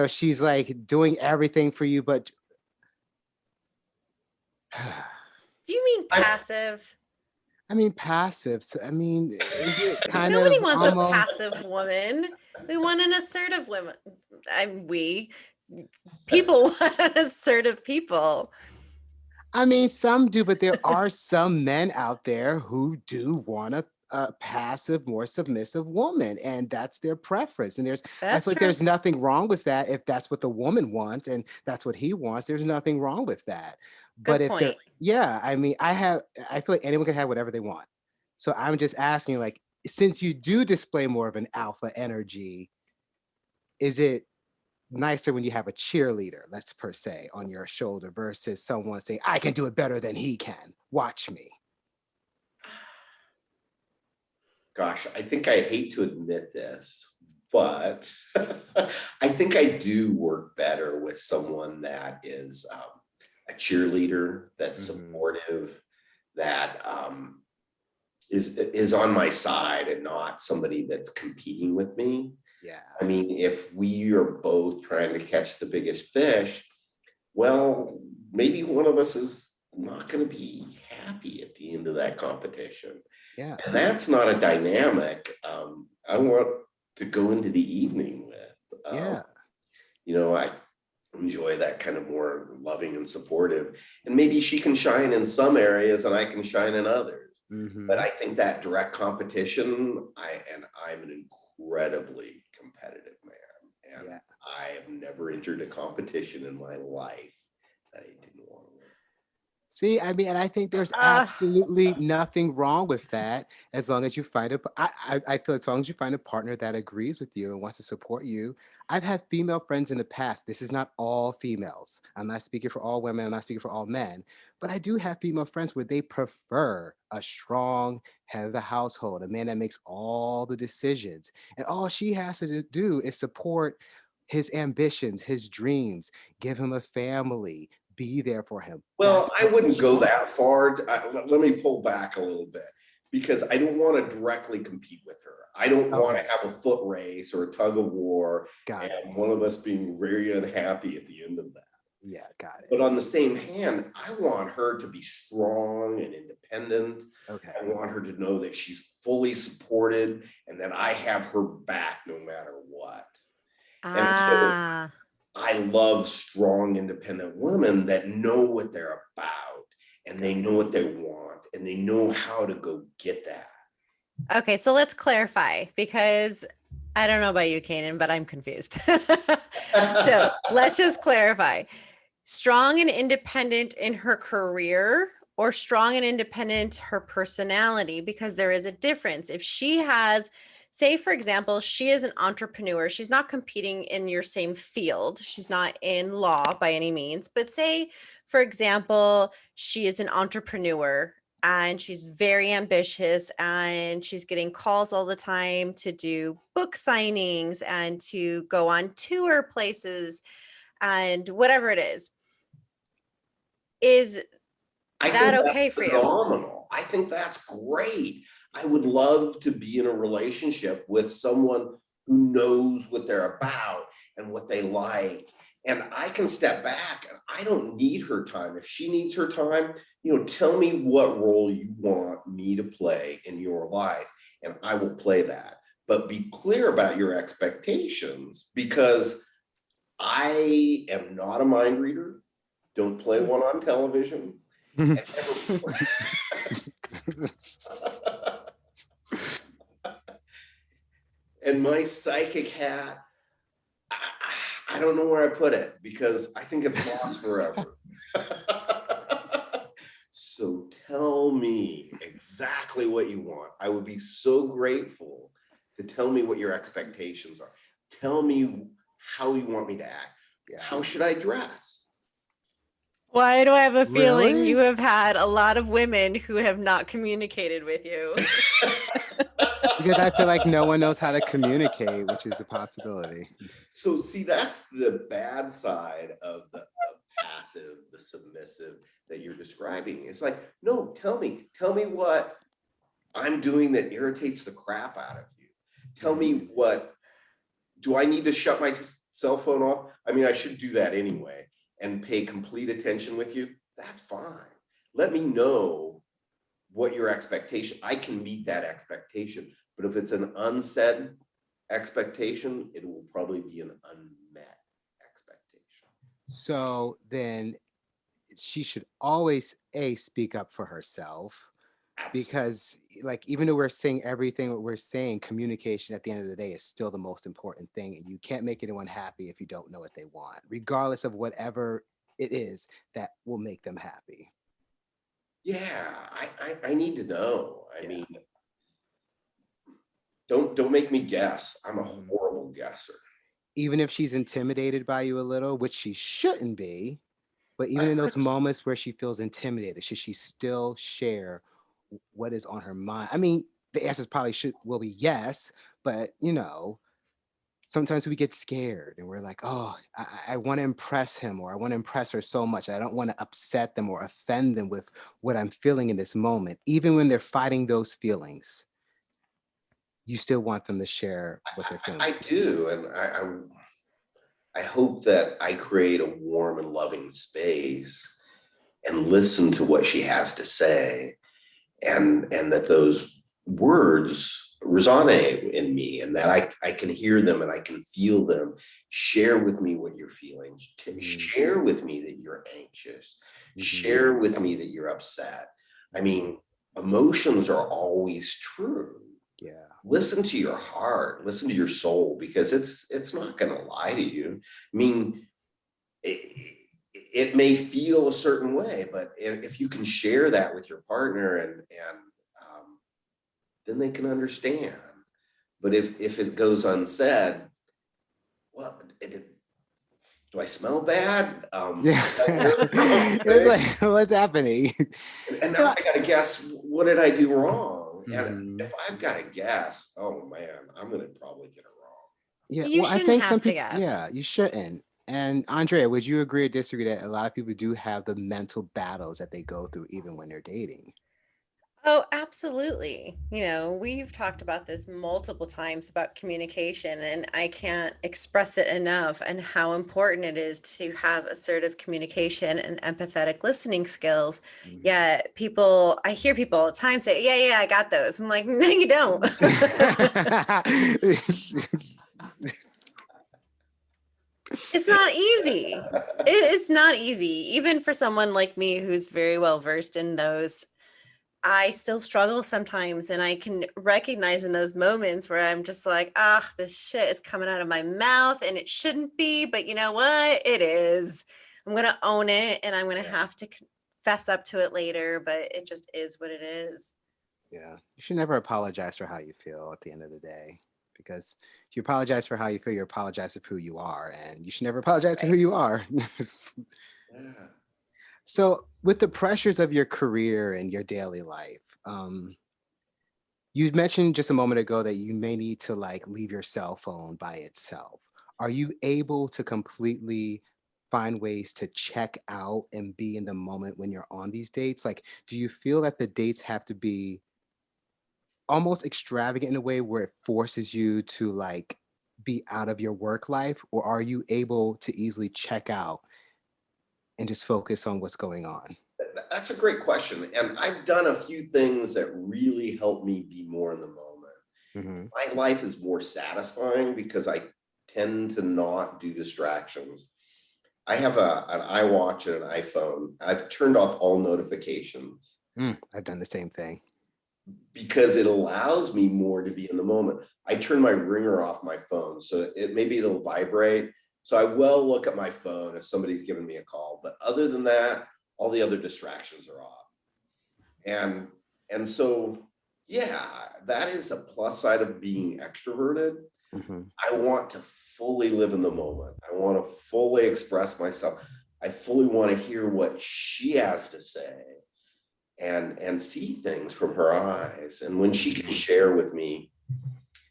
she's like doing everything for you, but Do you mean I- passive? I mean, passive. So, I mean, is it kind Nobody of wants a almost? passive woman. We want an assertive woman. People want assertive people. I mean, some do, but there are some men out there who do want a passive, more submissive woman, and that's their preference. And I That's feel like true. there's nothing wrong with that if that's what the woman wants and that's what he wants. There's nothing wrong with that. But Good if they're, point. yeah, I mean, I feel like anyone can have whatever they want. So I'm just asking, like, since you do display more of an alpha energy, is it nicer when you have a cheerleader, let's per se, on your shoulder versus someone saying, I can do it better than he can. Watch me. Gosh, I think I hate to admit this, but I think I do work better with someone that is a cheerleader, that's Mhm. supportive, that is on my side and not somebody that's competing with me. Yeah. I mean, if we are both trying to catch the biggest fish, well, maybe one of us is not going to be happy at the end of that competition. Yeah. And that's not a dynamic I want to go into the evening with. Yeah. I enjoy that kind of more loving and supportive. And maybe she can shine in some areas and I can shine in others. Mhm. But I think that direct competition, I'm an incredibly competitive man. And Yeah. I have never entered a competition in my life that I didn't want to win. See, I mean, and I think there's absolutely nothing wrong with that as long as you find I feel as long as you find a partner that agrees with you and wants to support you. I've had female friends in the past. This is not all females. I'm not speaking for all women. I'm not speaking for all men, but I do have female friends where they prefer a strong head of the household, a man that makes all the decisions. And all she has to do is support his ambitions, his dreams, give him a family, be there for him. Well, That's I what wouldn't she go wants. that far. Let me pull back a little bit because I don't want to directly compete with her. I don't want to Okay. have a foot race or a tug of war Got it. and one of us being very unhappy at the end of that. Yeah, got it. But on the same hand, I want her to be strong and independent. Okay. I want her to know that she's fully supported and that I have her back no matter what. Ah, I love strong, independent women that know what they're about and they know what they want and they know how to go get that. okay. So let's clarify because I don't know about you, Kanan, but I'm confused. So let's just clarify. Strong and independent in her career or strong and independent her personality, because there is a difference. If she has, say, for example, she is an entrepreneur, she's not competing in your same field, she's not in law by any means, but say, for example, she is an entrepreneur and she's very ambitious and she's getting calls all the time to do book signings and to go on tour places and whatever it is I that think okay that's for you? phenomenal. I think that's great. I would love to be in a relationship with someone who knows what they're about and what they like. And I can step back and I don't need her time. If she needs her time, tell me what role you want me to play in your life, and I will play that. But be clear about your expectations because I am not a mind reader. Don't play one on television. And and my psychic hat, I don't know where I put it because I think it's lost forever. So tell me exactly what you want. I would be so grateful to tell me what your expectations are. Tell me how you want me to act. Yeah. How should I dress? Why do I have a feeling Really? you have had a lot of women who have not communicated with you? Because I feel like no one knows how to communicate, which is a possibility. So see, that's the bad side of the passive, the submissive that you're describing. It's like, no, tell me what I'm doing that irritates the crap out of you. Tell me do I need to shut my cell phone off? I mean, I should do that anyway and pay complete attention with you. That's fine. Let me know what your expectation, I can meet that expectation. But if it's an unsaid expectation, it will probably be an unmet expectation. So then she should always speak up for herself. Absolutely. Because like even though we're saying everything what we're saying, communication at the end of the day is still the most important thing, and you can't make anyone happy if you don't know what they want, regardless of whatever it is that will make them happy. Yeah, I need to know. I Yeah. mean, don't make me guess. I'm a horrible guesser. Even if she's intimidated by you a little, which she shouldn't be, but even in those moments where she feels intimidated, should she still share what is on her mind? I mean, the answers probably will be yes, but you know, sometimes we get scared and we're like, oh, I want to impress him or I want to impress her so much. I don't want to upset them or offend them with what I'm feeling in this moment. Even when they're fighting those feelings, you still want them to share what they're feeling. I do, and I hope that I create a warm and loving space and listen to what she has to say, and that those words resonate in me, and that I can hear them and I can feel them. Share with me what you're feeling. Share with me that you're anxious. Share with me that you're upset. I mean, emotions are always true. Yeah. Listen to your heart, listen to your soul, because it's not going to lie to you. I mean, it may feel a certain way, but if you can share that with your partner and then they can understand. But if it goes unsaid, well, do I smell bad? Yeah. It's like, what's happening? And now I gotta guess, what did I do wrong? And if I've got to guess, oh man, I'm gonna probably get it wrong. Yeah, You well, I shouldn't think have some to people, guess. yeah, you shouldn't. And Andrea, would you agree or disagree that a lot of people do have the mental battles that they go through even when they're dating? Oh, absolutely. You know, we've talked about this multiple times about communication, and I can't express it enough and how important it is to have assertive communication and empathetic listening skills. Yet I hear people all the time say, yeah, I got those. I'm like, no, you don't. It's not easy. It's not easy, even for someone like me who's very well versed in those. I still struggle sometimes, and I can recognize in those moments where I'm just like, this shit is coming out of my mouth and it shouldn't be, but you know what? It is. I'm going to own it, and I'm going to have to fess up to it later, but it just is what it is. Yeah, you should never apologize for how you feel at the end of the day, because if you apologize for how you feel, you apologize for who you are, and you should never apologize for who you are. Yeah. So, with the pressures of your career and your daily life, you mentioned just a moment ago that you may need to like leave your cell phone by itself. Are you able to completely find ways to check out and be in the moment when you're on these dates? Like, do you feel that the dates have to be almost extravagant in a way where it forces you to like be out of your work life, or are you able to easily check out and just focus on what's going on? That's a great question. And I've done a few things that really help me be more in the moment. My life is more satisfying because I tend to not do distractions. I have an iWatch and an iPhone. I've turned off all notifications I've done the same thing. because it allows me more to be in the moment. I turn my ringer off my phone, so maybe it'll vibrate. So I will look at my phone if somebody's giving me a call, but other than that, all the other distractions are off. And so, yeah, that is a plus side of being extroverted. I want to fully live in the moment. I want to fully express myself. I fully want to hear what she has to say and see things from her eyes. And when she can share with me,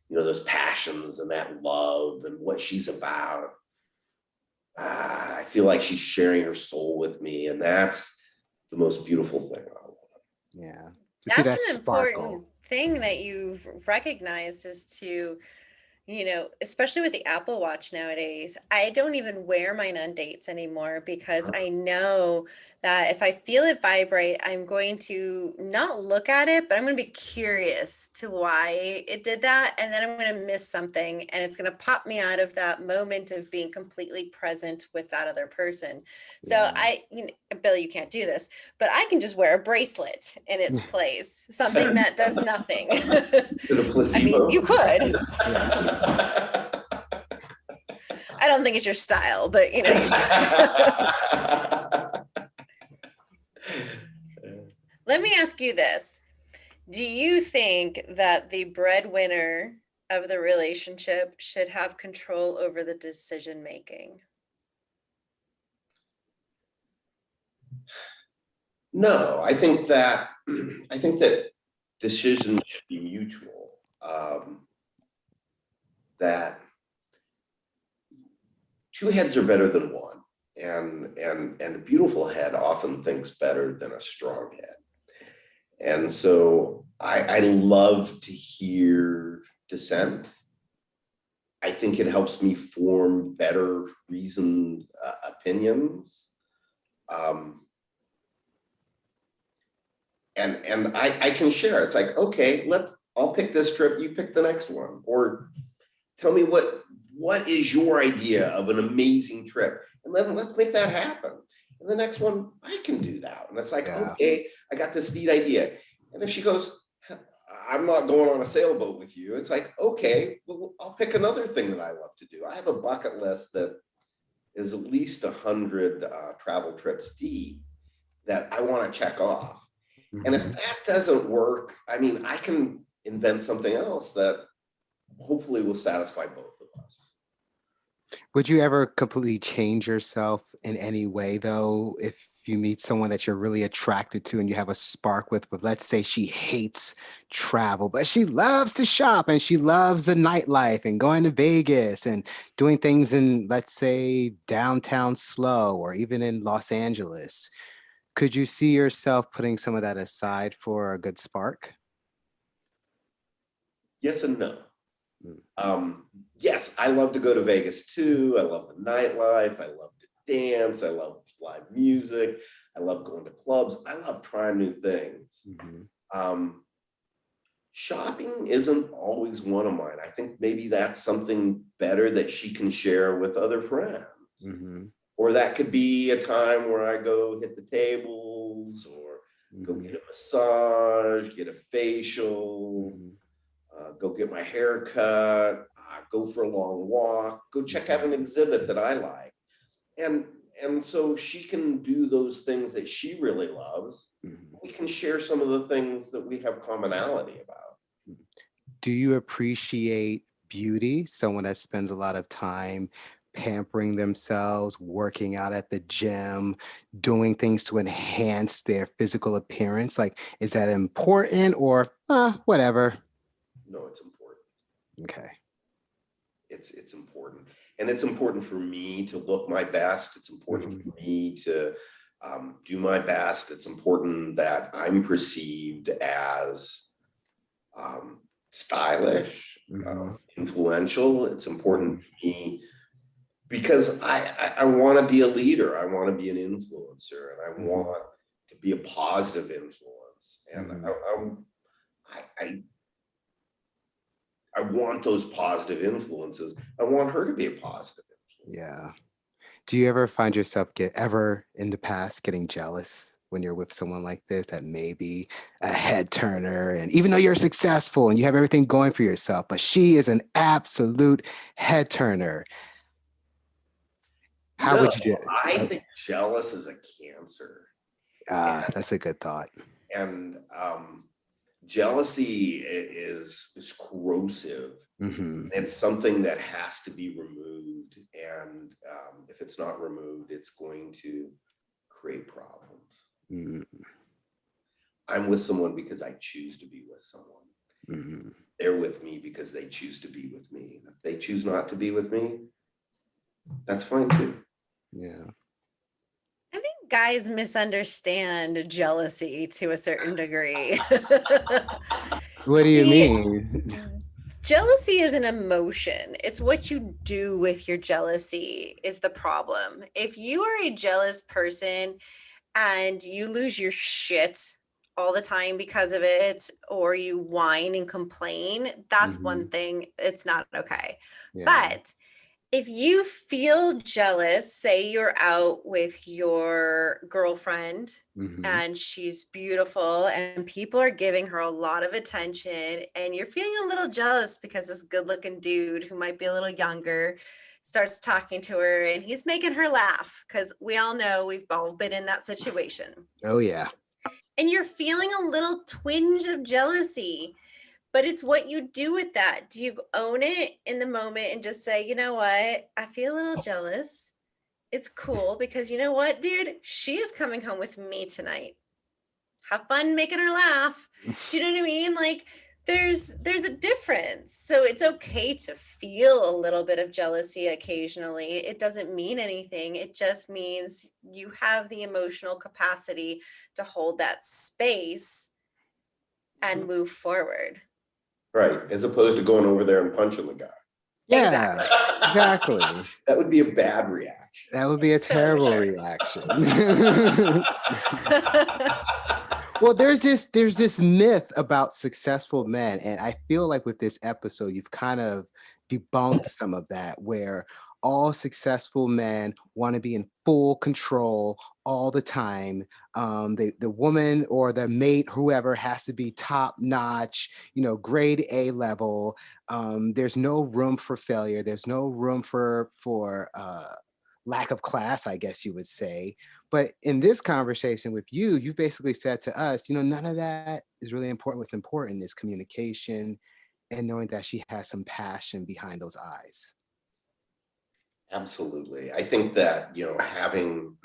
those passions and that love and what she's about, I feel like she's sharing her soul with me. And that's the most beautiful thing. Yeah. To see That's that an sparkle. important thing that you've recognized, is to, especially with the Apple Watch nowadays, I don't even wear mine on dates anymore, because I know that if I feel it vibrate, I'm going to not look at it, but I'm going to be curious to why it did that. And then I'm going to miss something, and it's going to pop me out of that moment of being completely present with that other person. So Billy, you can't do this, but I can just wear a bracelet in its place, something that does nothing. I mean, you could. I don't think it's your style, but you can. Let me ask you this. Do you think that the breadwinner of the relationship should have control over the decision making? No, I think that decisions should be mutual. That two heads are better than one, and a beautiful head often thinks better than a strong head. And so I love to hear dissent. I think it helps me form better reasoned opinions. And I can share. It's like, okay, I'll pick this trip, you pick the next one, or tell me what is your idea of an amazing trip, and then let's make that happen. And the next one, I can do that. And it's like, okay, I got this neat idea. And if she goes, I'm not going on a sailboat with you, it's like, okay, well, I'll pick another thing that I love to do. I have a bucket list that is at least 100 travel trips deep that I want to check off. And if that doesn't work, I mean, I can invent something else that hopefully will satisfy both of us. Would you ever completely change yourself in any way, though, if you meet someone that you're really attracted to and you have a spark with, but let's say she hates travel, but she loves to shop and she loves the nightlife and going to Vegas and doing things in, let's say, downtown SLO or even in Los Angeles? Could you see yourself putting some of that aside for a good spark? Yes and no. Yes, I love to go to Vegas too. I love the nightlife. I love to dance. I love live music. I love going to clubs. I love trying new things. Shopping isn't always one of mine. I think maybe that's something better that she can share with other friends. Or that could be a time where I go hit the tables, or go get a massage, get a facial, go get my hair cut, go for a long walk, go check out an exhibit that I like. And so she can do those things that she really loves. We can share some of the things that we have commonality about. Do you appreciate beauty? Someone that spends a lot of time pampering themselves, working out at the gym, doing things to enhance their physical appearance? Like, is that important, or whatever? No, it's important. Okay. It's important. And it's important for me to look my best. It's important for me to do my best. It's important that I'm perceived as stylish, influential. It's important to me because I want to be a leader. I want to be an influencer, and I want to be a positive influence. And I want those positive influences. I want her to be a positive influence. Yeah. Do you ever find yourself ever in the past getting jealous when you're with someone like this that may be a head turner, and even though you're successful and you have everything going for yourself, but she is an absolute head turner? How No, would you do it? I think jealous is a cancer. That's a good thought. And jealousy is corrosive. Hmm. It's something that has to be removed. And if it's not removed, it's going to create problems. Hmm. I'm with someone because I choose to be with someone. Hmm. They're with me because they choose to be with me. And if they choose not to be with me, that's fine too. Yeah. I think guys misunderstand jealousy to a certain degree. What do you The- mean? Jealousy is an emotion. It's what you do with your jealousy is the problem. If you are a jealous person and you lose your shit all the time because of it, or you whine and complain, that's one thing. It's not okay. Yeah. But if you feel jealous, say you're out with your girlfriend Mhm. and she's beautiful and people are giving her a lot of attention, and you're feeling a little jealous because this good looking dude who might be a little younger starts talking to her and he's making her laugh, because we all know we've all been in that situation. Oh yeah. And you're feeling a little twinge of jealousy. But it's what you do with that. Do you own it in the moment and just say, you know what? I feel a little jealous. It's cool because you know what, dude? She is coming home with me tonight. Have fun making her laugh. Do you know what I mean? Like there's a difference. So it's okay to feel a little bit of jealousy occasionally. It doesn't mean anything. It just means you have the emotional capacity to hold that space and move forward. Right. As opposed to going over there and punching the guy. Yeah. Exactly. Exactly. That would be a bad reaction. That would be a So terrible sure. reaction. Well, there's this myth about successful men, and I feel like with this episode, you've kind of debunked some of that, where all successful men want to be in full control all the time. The woman or the mate, whoever, has to be top notch, grade A level. There's no room for failure. There's no room for lack of class, I guess you would say. But in this conversation with you, you basically said to us, none of that is really important. What's important is communication and knowing that she has some passion behind those eyes. Absolutely. I think that, having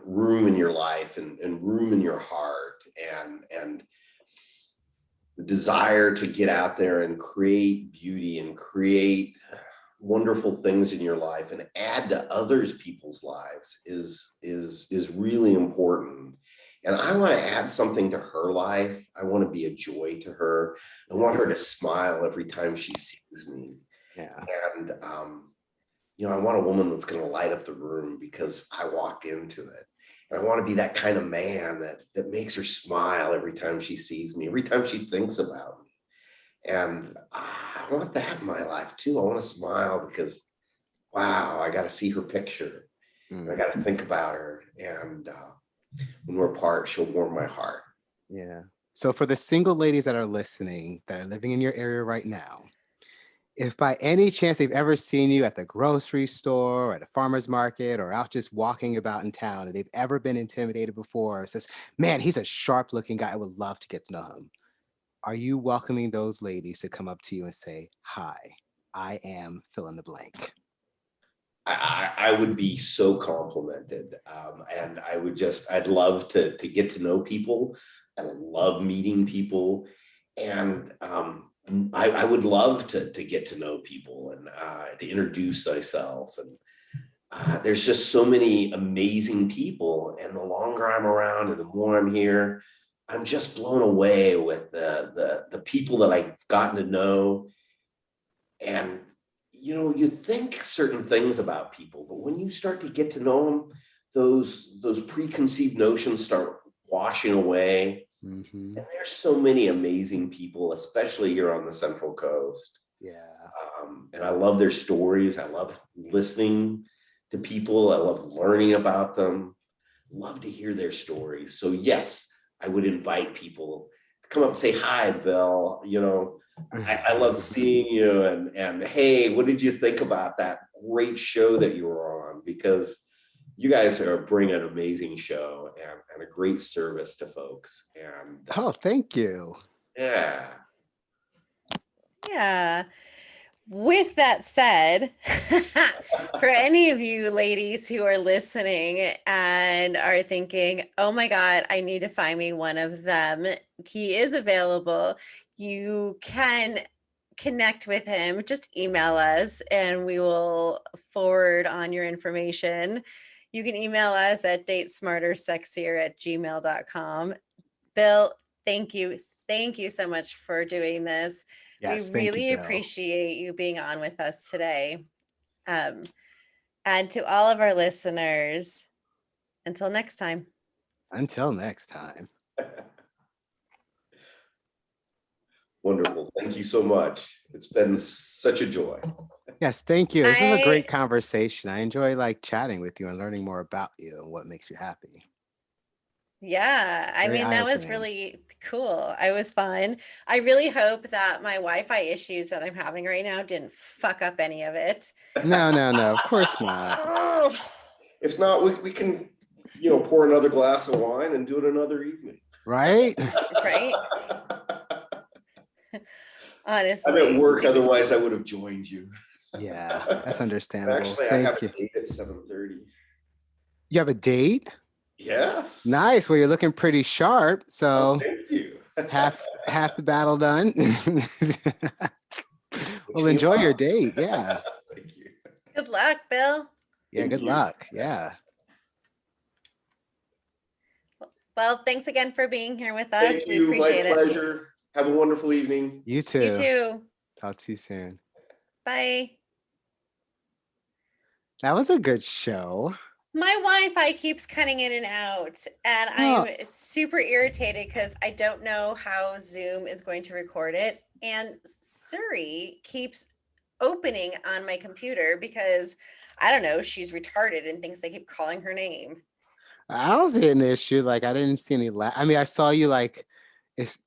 room in your life and room in your heart and the desire to get out there and create beauty and create wonderful things in your life and add to others people's lives is really important. And I want to add something to her life. I want to be a joy to her. I want her to smile every time she sees me. Yeah. And I want a woman that's going to light up the room because I walked into it. And I want to be that kind of man that makes her smile every time she sees me, every time she thinks about me. And I want that in my life too. I want to smile because, wow, I got to see her picture. I got to think about her. And when we're apart, she'll warm my heart. Yeah. So for the single ladies that are listening, that are living in your area right now, if by any chance they've ever seen you at the grocery store or at a farmer's market or out just walking about in town, and they've ever been intimidated before, says, man, he's a sharp looking guy, I would love to get to know him. Are you welcoming those ladies to come up to you and say, hi, I am fill in the blank? I would be so complimented. And I'd love to get to know people. I love meeting people. And I would love to get to know people and to introduce myself. And there's just so many amazing people. And the longer I'm around and the more I'm here, I'm just blown away with the people that I've gotten to know. And you think certain things about people, but when you start to get to know them, those preconceived notions start washing away. Mm-hmm. And there's so many amazing people, especially here on the Central Coast. Yeah. And I love their stories. I love listening to people. I love learning about them. Love to hear their stories. So yes, I would invite people to come up and say, hi, Bill. You know, I love seeing you. And hey, what did you think about that great show that you were on? Because you guys bring an amazing show and a great service to folks. And Oh, thank you. yeah. Yeah. With that said, for any of you ladies who are listening and are thinking, oh my God, I need to find me one of them, he is available. You can connect with him. Just email us and we will forward on your information. You can email us at datesmartersexier@gmail.com. Bill, thank you. Thank you so much for doing this. We Yes, thank you, really Bill. appreciate you being on with us today. And to all of our listeners, until next time. Until next time. Wonderful. Thank you so much. It's been such a joy. Yes, thank you. This was a great I- conversation. I enjoy like chatting with you and learning more about you and what makes you happy. Yeah, I Very mean, that was eye-opening. really cool. I was fun. I really hope that my Wi-Fi issues that I'm having right now didn't fuck up any of it. No, of course not. Oh, If not, we can, you know, pour another glass of wine and do it another evening. Right? right? Honestly. I'm at work, stupid- otherwise I would have joined you. Yeah, that's understandable. Actually, I have Thank a you. date at 7:30. You have a date? Yes. Nice. Well, you're looking pretty sharp. Oh, So thank you. half the battle done. Well, Wish me enjoy your luck. date. Yeah. Thank you. Good luck, Bill. Yeah, Thank good you. luck. Yeah. Well, thanks again for being here with us. Thank We you. appreciate My it. pleasure. Have a wonderful evening. You You too. too. Talk to you soon. Bye. That was a good show. My Wi-Fi keeps cutting in and out, and Oh. I'm super irritated because I don't know how Zoom is going to record it. And Siri keeps opening on my computer because I don't know, she's retarded and thinks I keep calling her name. I don't see an issue. Like I didn't see any I mean, I saw you like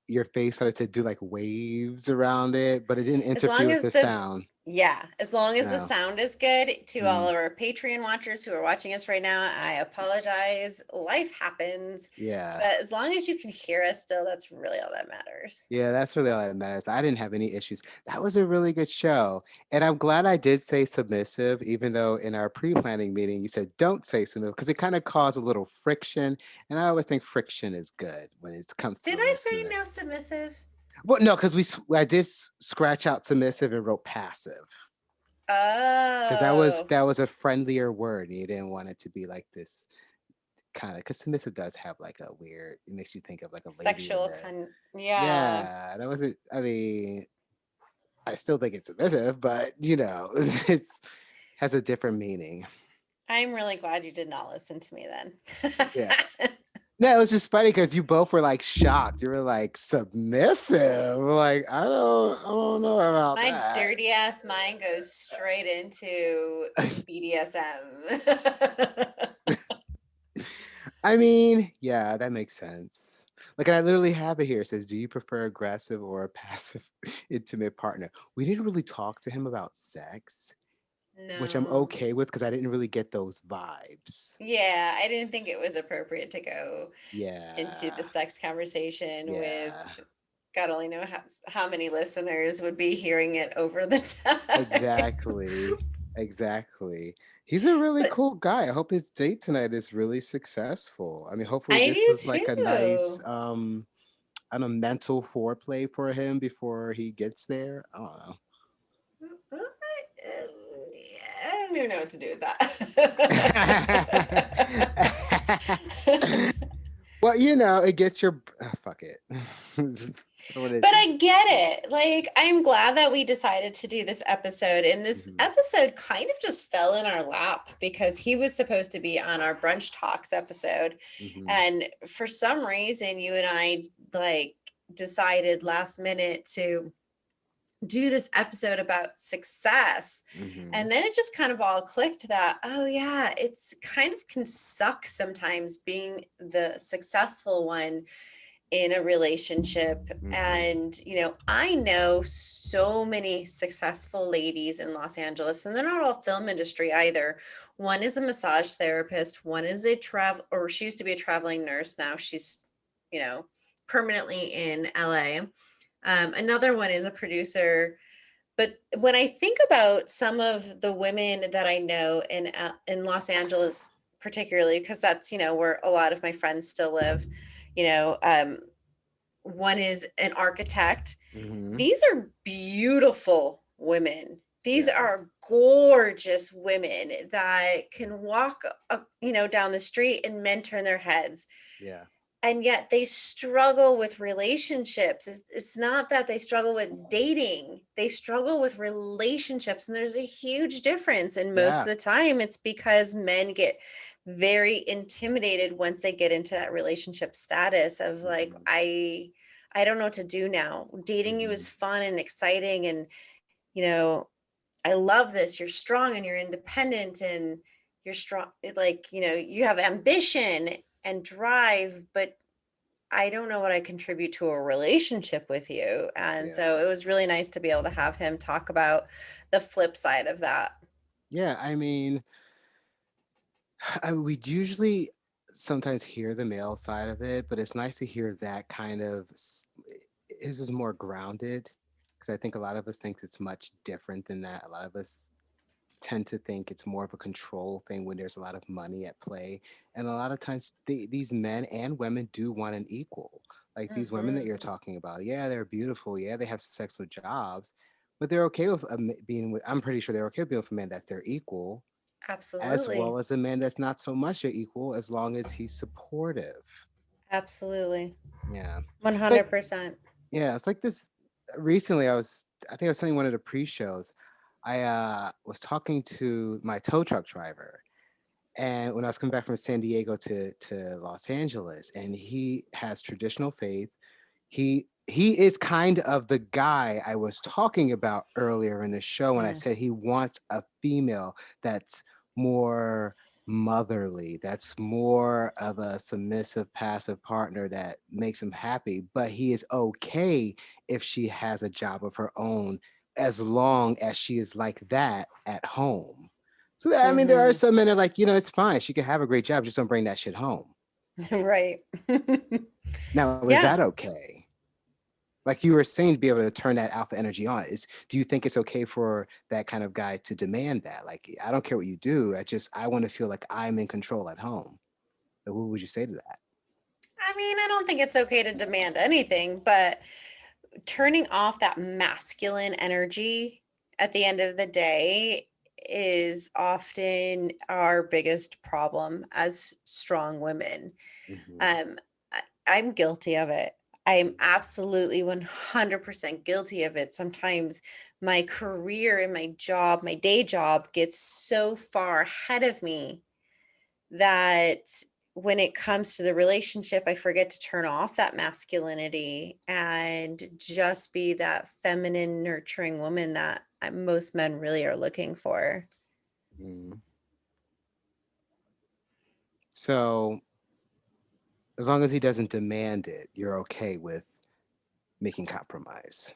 your face started to do like waves around it, but it didn't As long interfere with as the the sound. Yeah, as long as the No. sound is good. To all Mm. of our Patreon watchers who are watching us right now, I apologize. Life happens. Yeah. But as long as you can hear us still, that's really all that matters. Yeah, that's really all that matters. I didn't have any issues. That was a really good show. And I'm glad I did say submissive, even though in our pre-planning meeting you said don't say submissive because it kind of caused a little friction. And I always think friction is good when it comes to Did the I say listeners. no submissive? Well, no, because I did scratch out submissive and wrote passive. Because Oh, that was a friendlier word. And you didn't want it to be like this kind of because submissive does have like a weird, it makes you think of like a lady. sexual yeah. Yeah, that wasn't, I mean, I still think it's submissive, but you know, it's has a different meaning. I'm really glad you did not listen to me then. Yeah. No, it was just funny because you both were like shocked. You were like submissive. Like, I don't know about My that. dirty ass mind goes straight into BDSM. I mean, yeah, that makes sense. Like, and I literally have it here. It says, do you prefer aggressive or a passive intimate partner? We didn't really talk to him about sex, which I'm No. okay with because I didn't really get those vibes. Yeah, I didn't think it was appropriate to go Yeah. into the sex conversation with Yeah. God only know how many listeners would be hearing it over the time. Exactly. He's a really But cool guy. I hope his date tonight is really successful. I mean, hopefully I this do was like a nice too. I don't know, mental foreplay for him before he gets there. I don't know. I don't even know what to do with that. Well, you know, it gets your fuck it. But I get it. Like, I'm glad that we decided to do this episode. And this episode kind of just fell in our lap because he was supposed to be on our Brunch Talks episode. And for some reason, you and I like decided last minute to do this episode about success. Mhm. And then it just kind of all clicked that, oh yeah, it's kind of can suck sometimes being the successful one in a relationship. Mhm. And, I know so many successful ladies in Los Angeles, and they're not all film industry either. One is a massage therapist, one is she used to be a traveling nurse. Now she's, permanently in LA. Another one is a producer. But when I think about some of the women that I know in Los Angeles, particularly, because that's, where a lot of my friends still live, you know, um, one is an architect. Mhm. These are beautiful women. These Yeah. are gorgeous women that can walk, down the street and men turn their heads. Yeah. And yet they struggle with relationships. It's not that they struggle with dating, they struggle with relationships. And there's a huge difference. And most of Yeah. the time, it's because men get very intimidated once they get into that relationship status of like, Mhm. I don't know what to do now. Dating you Mhm. is fun and exciting. And, you know, I love this. You're strong and you're independent and you're strong. Like, you have ambition and drive, but I don't know what I contribute to a relationship with you. And so Yeah. it was really nice to be able to have him talk about the flip side of that. Yeah. I mean, we'd usually sometimes hear the male side of it, but it's nice to hear that kind of his is more grounded because I think a lot of us think it's much different than that. A lot of us tend to think it's more of a control thing when there's a lot of money at play. And a lot of times, these men and women do want an equal. Like these women that Hmm. you're talking about, yeah, they're beautiful. Yeah, they have successful jobs, but they're okay with being with, I'm pretty sure they're okay with being with a man that's their equal, as Absolutely. well as a man that's not so much their equal, as long as he's supportive. Absolutely. Yeah. Like, 100%. yeah, it's like this recently I think I was telling one of the pre-shows. I was talking to my tow truck driver, and when I was coming back from San Diego to Los Angeles, and he has traditional faith. He is kind of the guy I was talking about earlier in the show when I Yeah. said he wants a female that's more motherly, that's more of a submissive, passive partner that makes him happy, but he is okay if she has a job of her own as long as she is like that at home. So I mean, there are Hmm. some men that are like, it's fine. She can have a great job, just don't bring that shit home. Right. Now, is Yeah. that okay? Like you were saying, to be able to turn that alpha energy on, do you think it's okay for that kind of guy to demand that? Like, I don't care what you do. I want to feel like I'm in control at home. Like, what would you say to that? I mean, I don't think it's okay to demand anything, but turning off that masculine energy at the end of the day is often our biggest problem as strong women. Hmm. Um, I'm guilty of it. I am absolutely 100% guilty of it. Sometimes my career and my job, my day job gets so far ahead of me that when it comes to the relationship, I forget to turn off that masculinity and just be that feminine, nurturing woman that most men really are looking for. Hmm. So, as long as he doesn't demand it, you're okay with making compromise,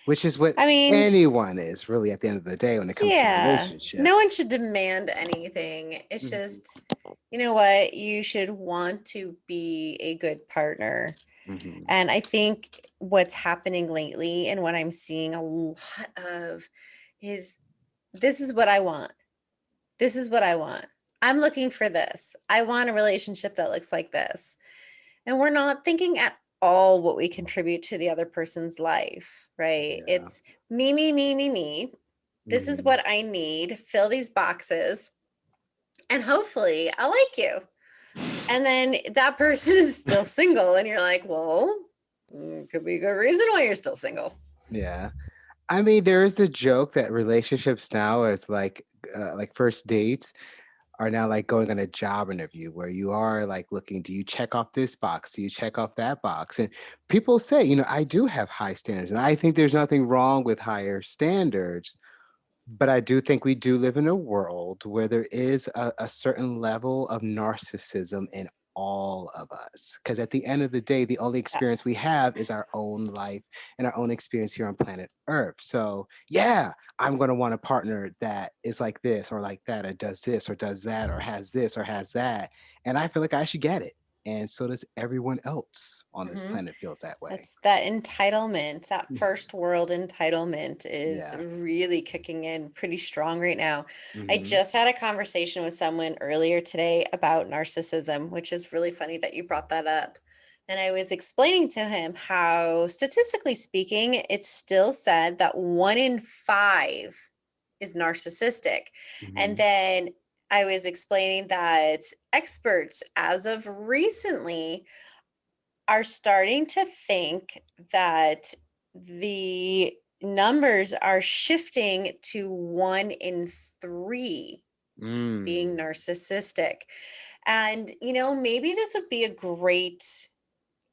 which is what I mean, anyone is really at the end of the day when it comes to a yeah, relationship. no one should demand anything. It's Hmm. just, you know what? You should want to be a good partner. Hmm. And I think what's happening lately and what I'm seeing a lot of is this is what I want. This is what I want. I'm looking for this. I want a relationship that looks like this. And we're not thinking at all what we contribute to the other person's life, right? Yeah. It's me, me, me, me, me. This is Hmm. what I need. Fill these boxes. And hopefully I like you. And then that person is still single. And you're like, well, could be a good reason why you're still single. Yeah. I mean, there is the joke that relationships now is like first dates are now like going on a job interview where you are like looking, do you check off this box? Do you check off that box? And people say, I do have high standards, and I think there's nothing wrong with higher standards. But I do think we do live in a world where there is a certain level of narcissism in all of us. Because at the end of the day, the only experience Yes. we have is our own life and our own experience here on planet Earth. So, yeah, I'm going to want a partner that is like this or like that, or does this or does that, or has this or has that. And I feel like I should get it. And so does everyone else on this Mhm. planet feels that way. That's that entitlement, that Mm. first world entitlement is Yeah. really kicking in pretty strong right now. I Hmm. just had a conversation with someone earlier today about narcissism, which is really funny that you brought that up. And I was explaining to him how, statistically speaking, it's still said that 1 in 5 is narcissistic. And Hmm. then I was explaining that experts, as of recently, are starting to think that the numbers are shifting to 1 in 3 being Mm. narcissistic. And, maybe this would be a great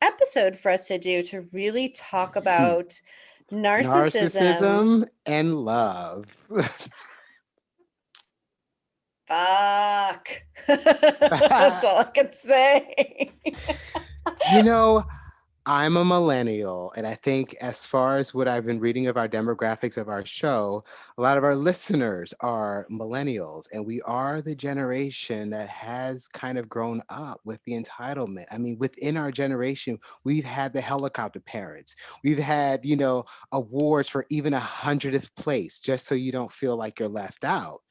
episode for us to do, to really talk about narcissism. Narcissism and love. Fuck. That's all I can say. you know, I'm a millennial, and I think as far as what I've been reading of our demographics of our show, a lot of our listeners are millennials, and we are the generation that has kind of grown up with the entitlement. I mean, within our generation, we've had the helicopter parents. We've had, awards for even 100th place, just so you don't feel like you're left out.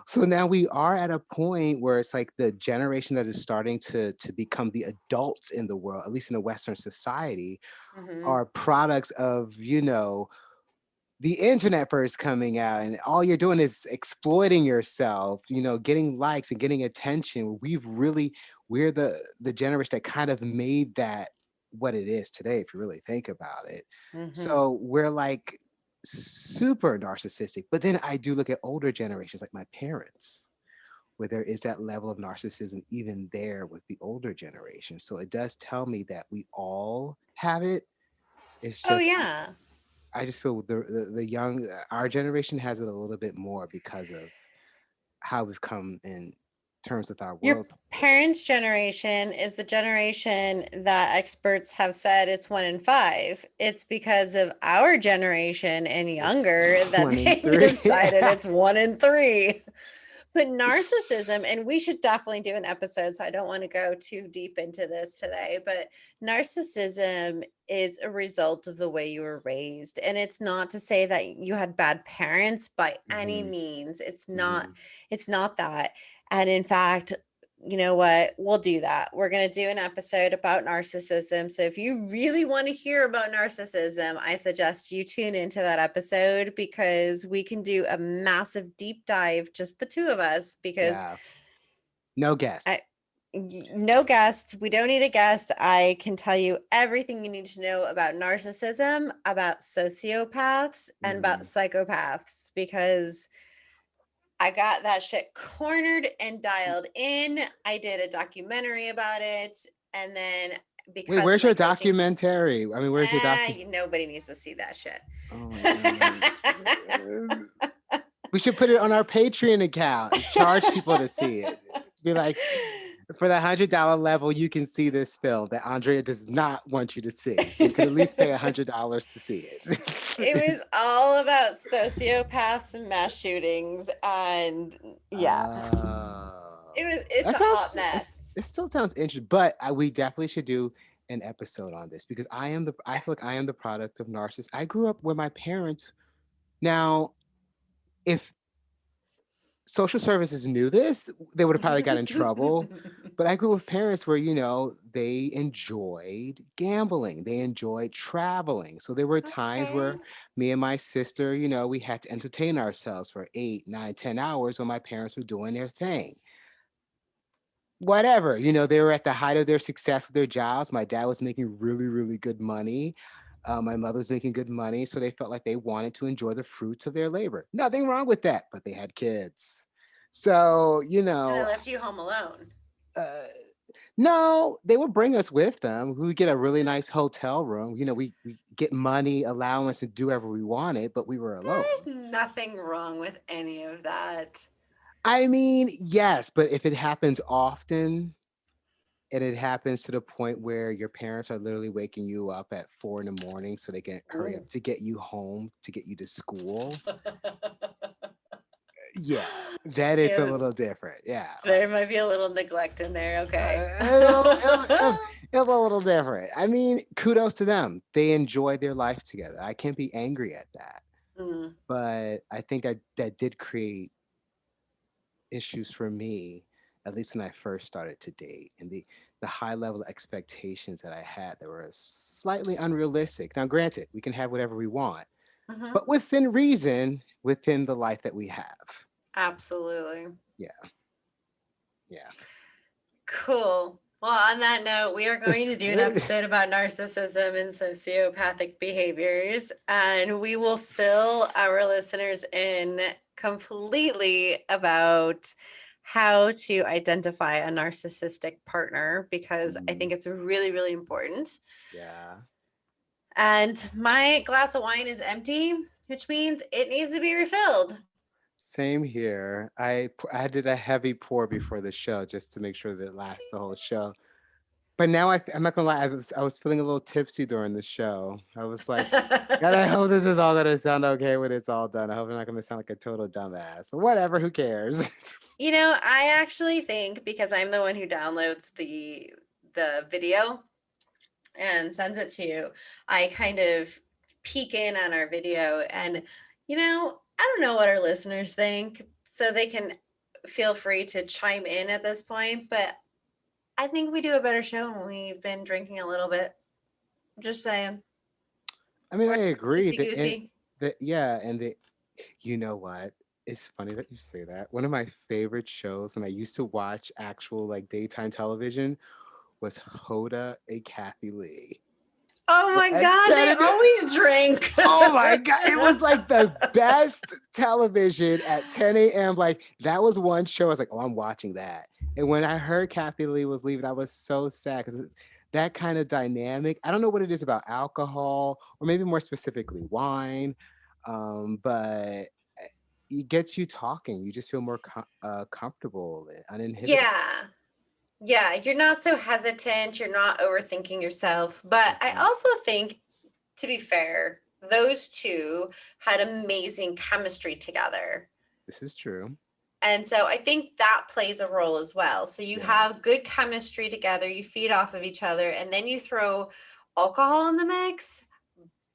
So now we are at a point where it's like the generation that is starting to become the adults in the world, at least in a Western society, Mhm. are products of, the internet first coming out, and all you're doing is exploiting yourself, getting likes and getting attention. We're the generation that kind of made that what it is today, if you really think about it. Mhm. So we're like super narcissistic. But then I do look at older generations like my parents, where there is that level of narcissism even there with the older generation. So it does tell me that we all have it. It's Oh just yeah. I just feel the young our generation has it a little bit more because of how we've come in terms with our Your worlds a little bit. parents' generation is the generation that experts have said it's 1 in 5. It's because of our generation and It's younger that one in they three. decided it's 1 in 3. But narcissism, and we should definitely do an episode, so I don't want to go too deep into this today, but narcissism is a result of the way you were raised. And it's not to say that you had bad parents by any Hmm. means. Hmm. It's not that. And in fact, you know what? We'll do that. We're going to do an episode about narcissism. So if you really want to hear about narcissism, I suggest you tune into that episode, because we can do a massive deep dive, just the two of us, because Yeah. No I guess. no guest. We don't need a guest. I can tell you everything you need to know about narcissism, about sociopaths, and about Hmm. psychopaths, because I got that shit cornered and dialed in. I did a documentary about it. And then, Wait, because of where's my your coaching, documentary? I mean, where's your nobody needs to see that shit. Oh my god. We should put it on our Patreon account and charge people to see it. Be like, for the $100 level, you can see this film that Andrea does not want you to see. So you can at least pay $100 to see It it. was all about sociopaths and mass shootings, and yeah, Oh, it's that a hot sounds. mess. It still sounds interesting, but we definitely should do an episode on this because I feel like I am the product of narcissists. I grew up where my parents. Now, if social services knew this, they would have probably got in trouble. But I grew up with parents where, they enjoyed gambling, they enjoyed traveling. So there were That's times okay. where me and my sister, we had to entertain ourselves for 8, 9, 10 hours when my parents were doing their thing. Whatever, they were at the height of their success with their jobs. My dad was making really, really good money. My mother was making good money. So they felt like they wanted to enjoy the fruits of their labor. Nothing wrong with that, but they had kids. So, And they left you home alone. uh, no, they would bring us with them. We would get a really nice hotel room. We get money, allowance to do whatever we wanted, but we were alone. There's nothing wrong with any of that. I mean, yes, but if it happens often and it happens to the point where your parents are literally waking you up at 4 in the morning so they can hurry Ooh. up to get you home, to get you to school, yeah, that it's a Yeah, little different. Yeah, there might be a little neglect in there. Okay. it was a little different. I mean, kudos to them. They enjoyed their life together. I can't be angry at that. Mm, But I think that did create issues for me, at least when I first started to date, and the high level of expectations that I had that were slightly unrealistic. Now, granted, we can have whatever we want, mhm. but within reason, within the life that we have. Absolutely. Yeah, yeah. Cool. Well, on that note, we are going to do an episode about narcissism and sociopathic behaviors, and we will fill our listeners in completely about how to identify a narcissistic partner because I think it's really, really important. Yeah. And my glass of wine is empty, which means it needs to be refilled. Same here. I did a heavy pour before the show just to make sure that it lasts the whole show. But now I'm not gonna lie, I was feeling a little tipsy during the show. I was like, God, I hope this is all gonna sound okay when it's all done. I hope I'm not gonna sound like a total dumbass. But whatever, who cares? I actually think because I'm the one who downloads the video and sends it to you, I kind of peek in on our video and I don't know what our listeners think, so they can feel free to chime in at this point, but I think we do a better show when we've been drinking a little bit. Just saying. I mean, We're I agree loosey that, goosey. yeah, and you know what? It's funny that you say that. One of my favorite shows when I used to watch actual like daytime television was Hoda and Kathy Lee. Oh my At God, they 10 always drink. Oh my God. It was like the best television at 10 a.m. Like that was one show. I was like, oh, I'm watching that. And when I heard Kathy Lee was leaving, I was so sad because that kind of dynamic, I don't know what it is about alcohol or maybe more specifically wine, but it gets you talking. You just feel more comfortable and uninhibited. Yeah. Yeah, you're not so hesitant, you're not overthinking yourself. But I Mhm. also think, to be fair, those two had amazing chemistry together. This is true. And so I think that plays a role as well. So you Yeah. have good chemistry together, you feed off of each other, and then you throw alcohol in the mix.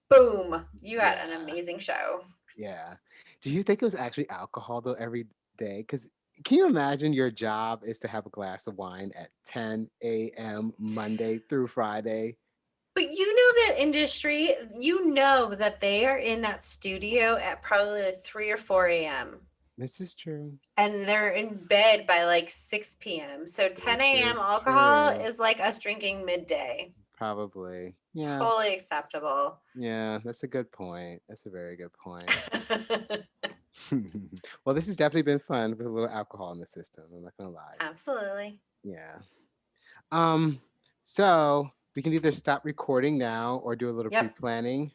Boom, you got an Yeah. amazing show. Yeah. Do you think it was actually alcohol though every day? Because can you imagine your job is to have a glass of wine at 10 a.m. Monday through Friday? But you know that industry, you know that they are in that studio at probably like 3 or 4 a.m. This is true. and they're in bed by like 6 p.m. So 10 This a.m. is alcohol true. is like us drinking midday. Probably. Yeah. Totally acceptable. Yeah. That's a good point. That's a very good point. Well, this has definitely been fun with a little alcohol in the system. I'm not gonna lie. Absolutely. Yeah. So we can either stop recording now or do a little Yep. pre-planning.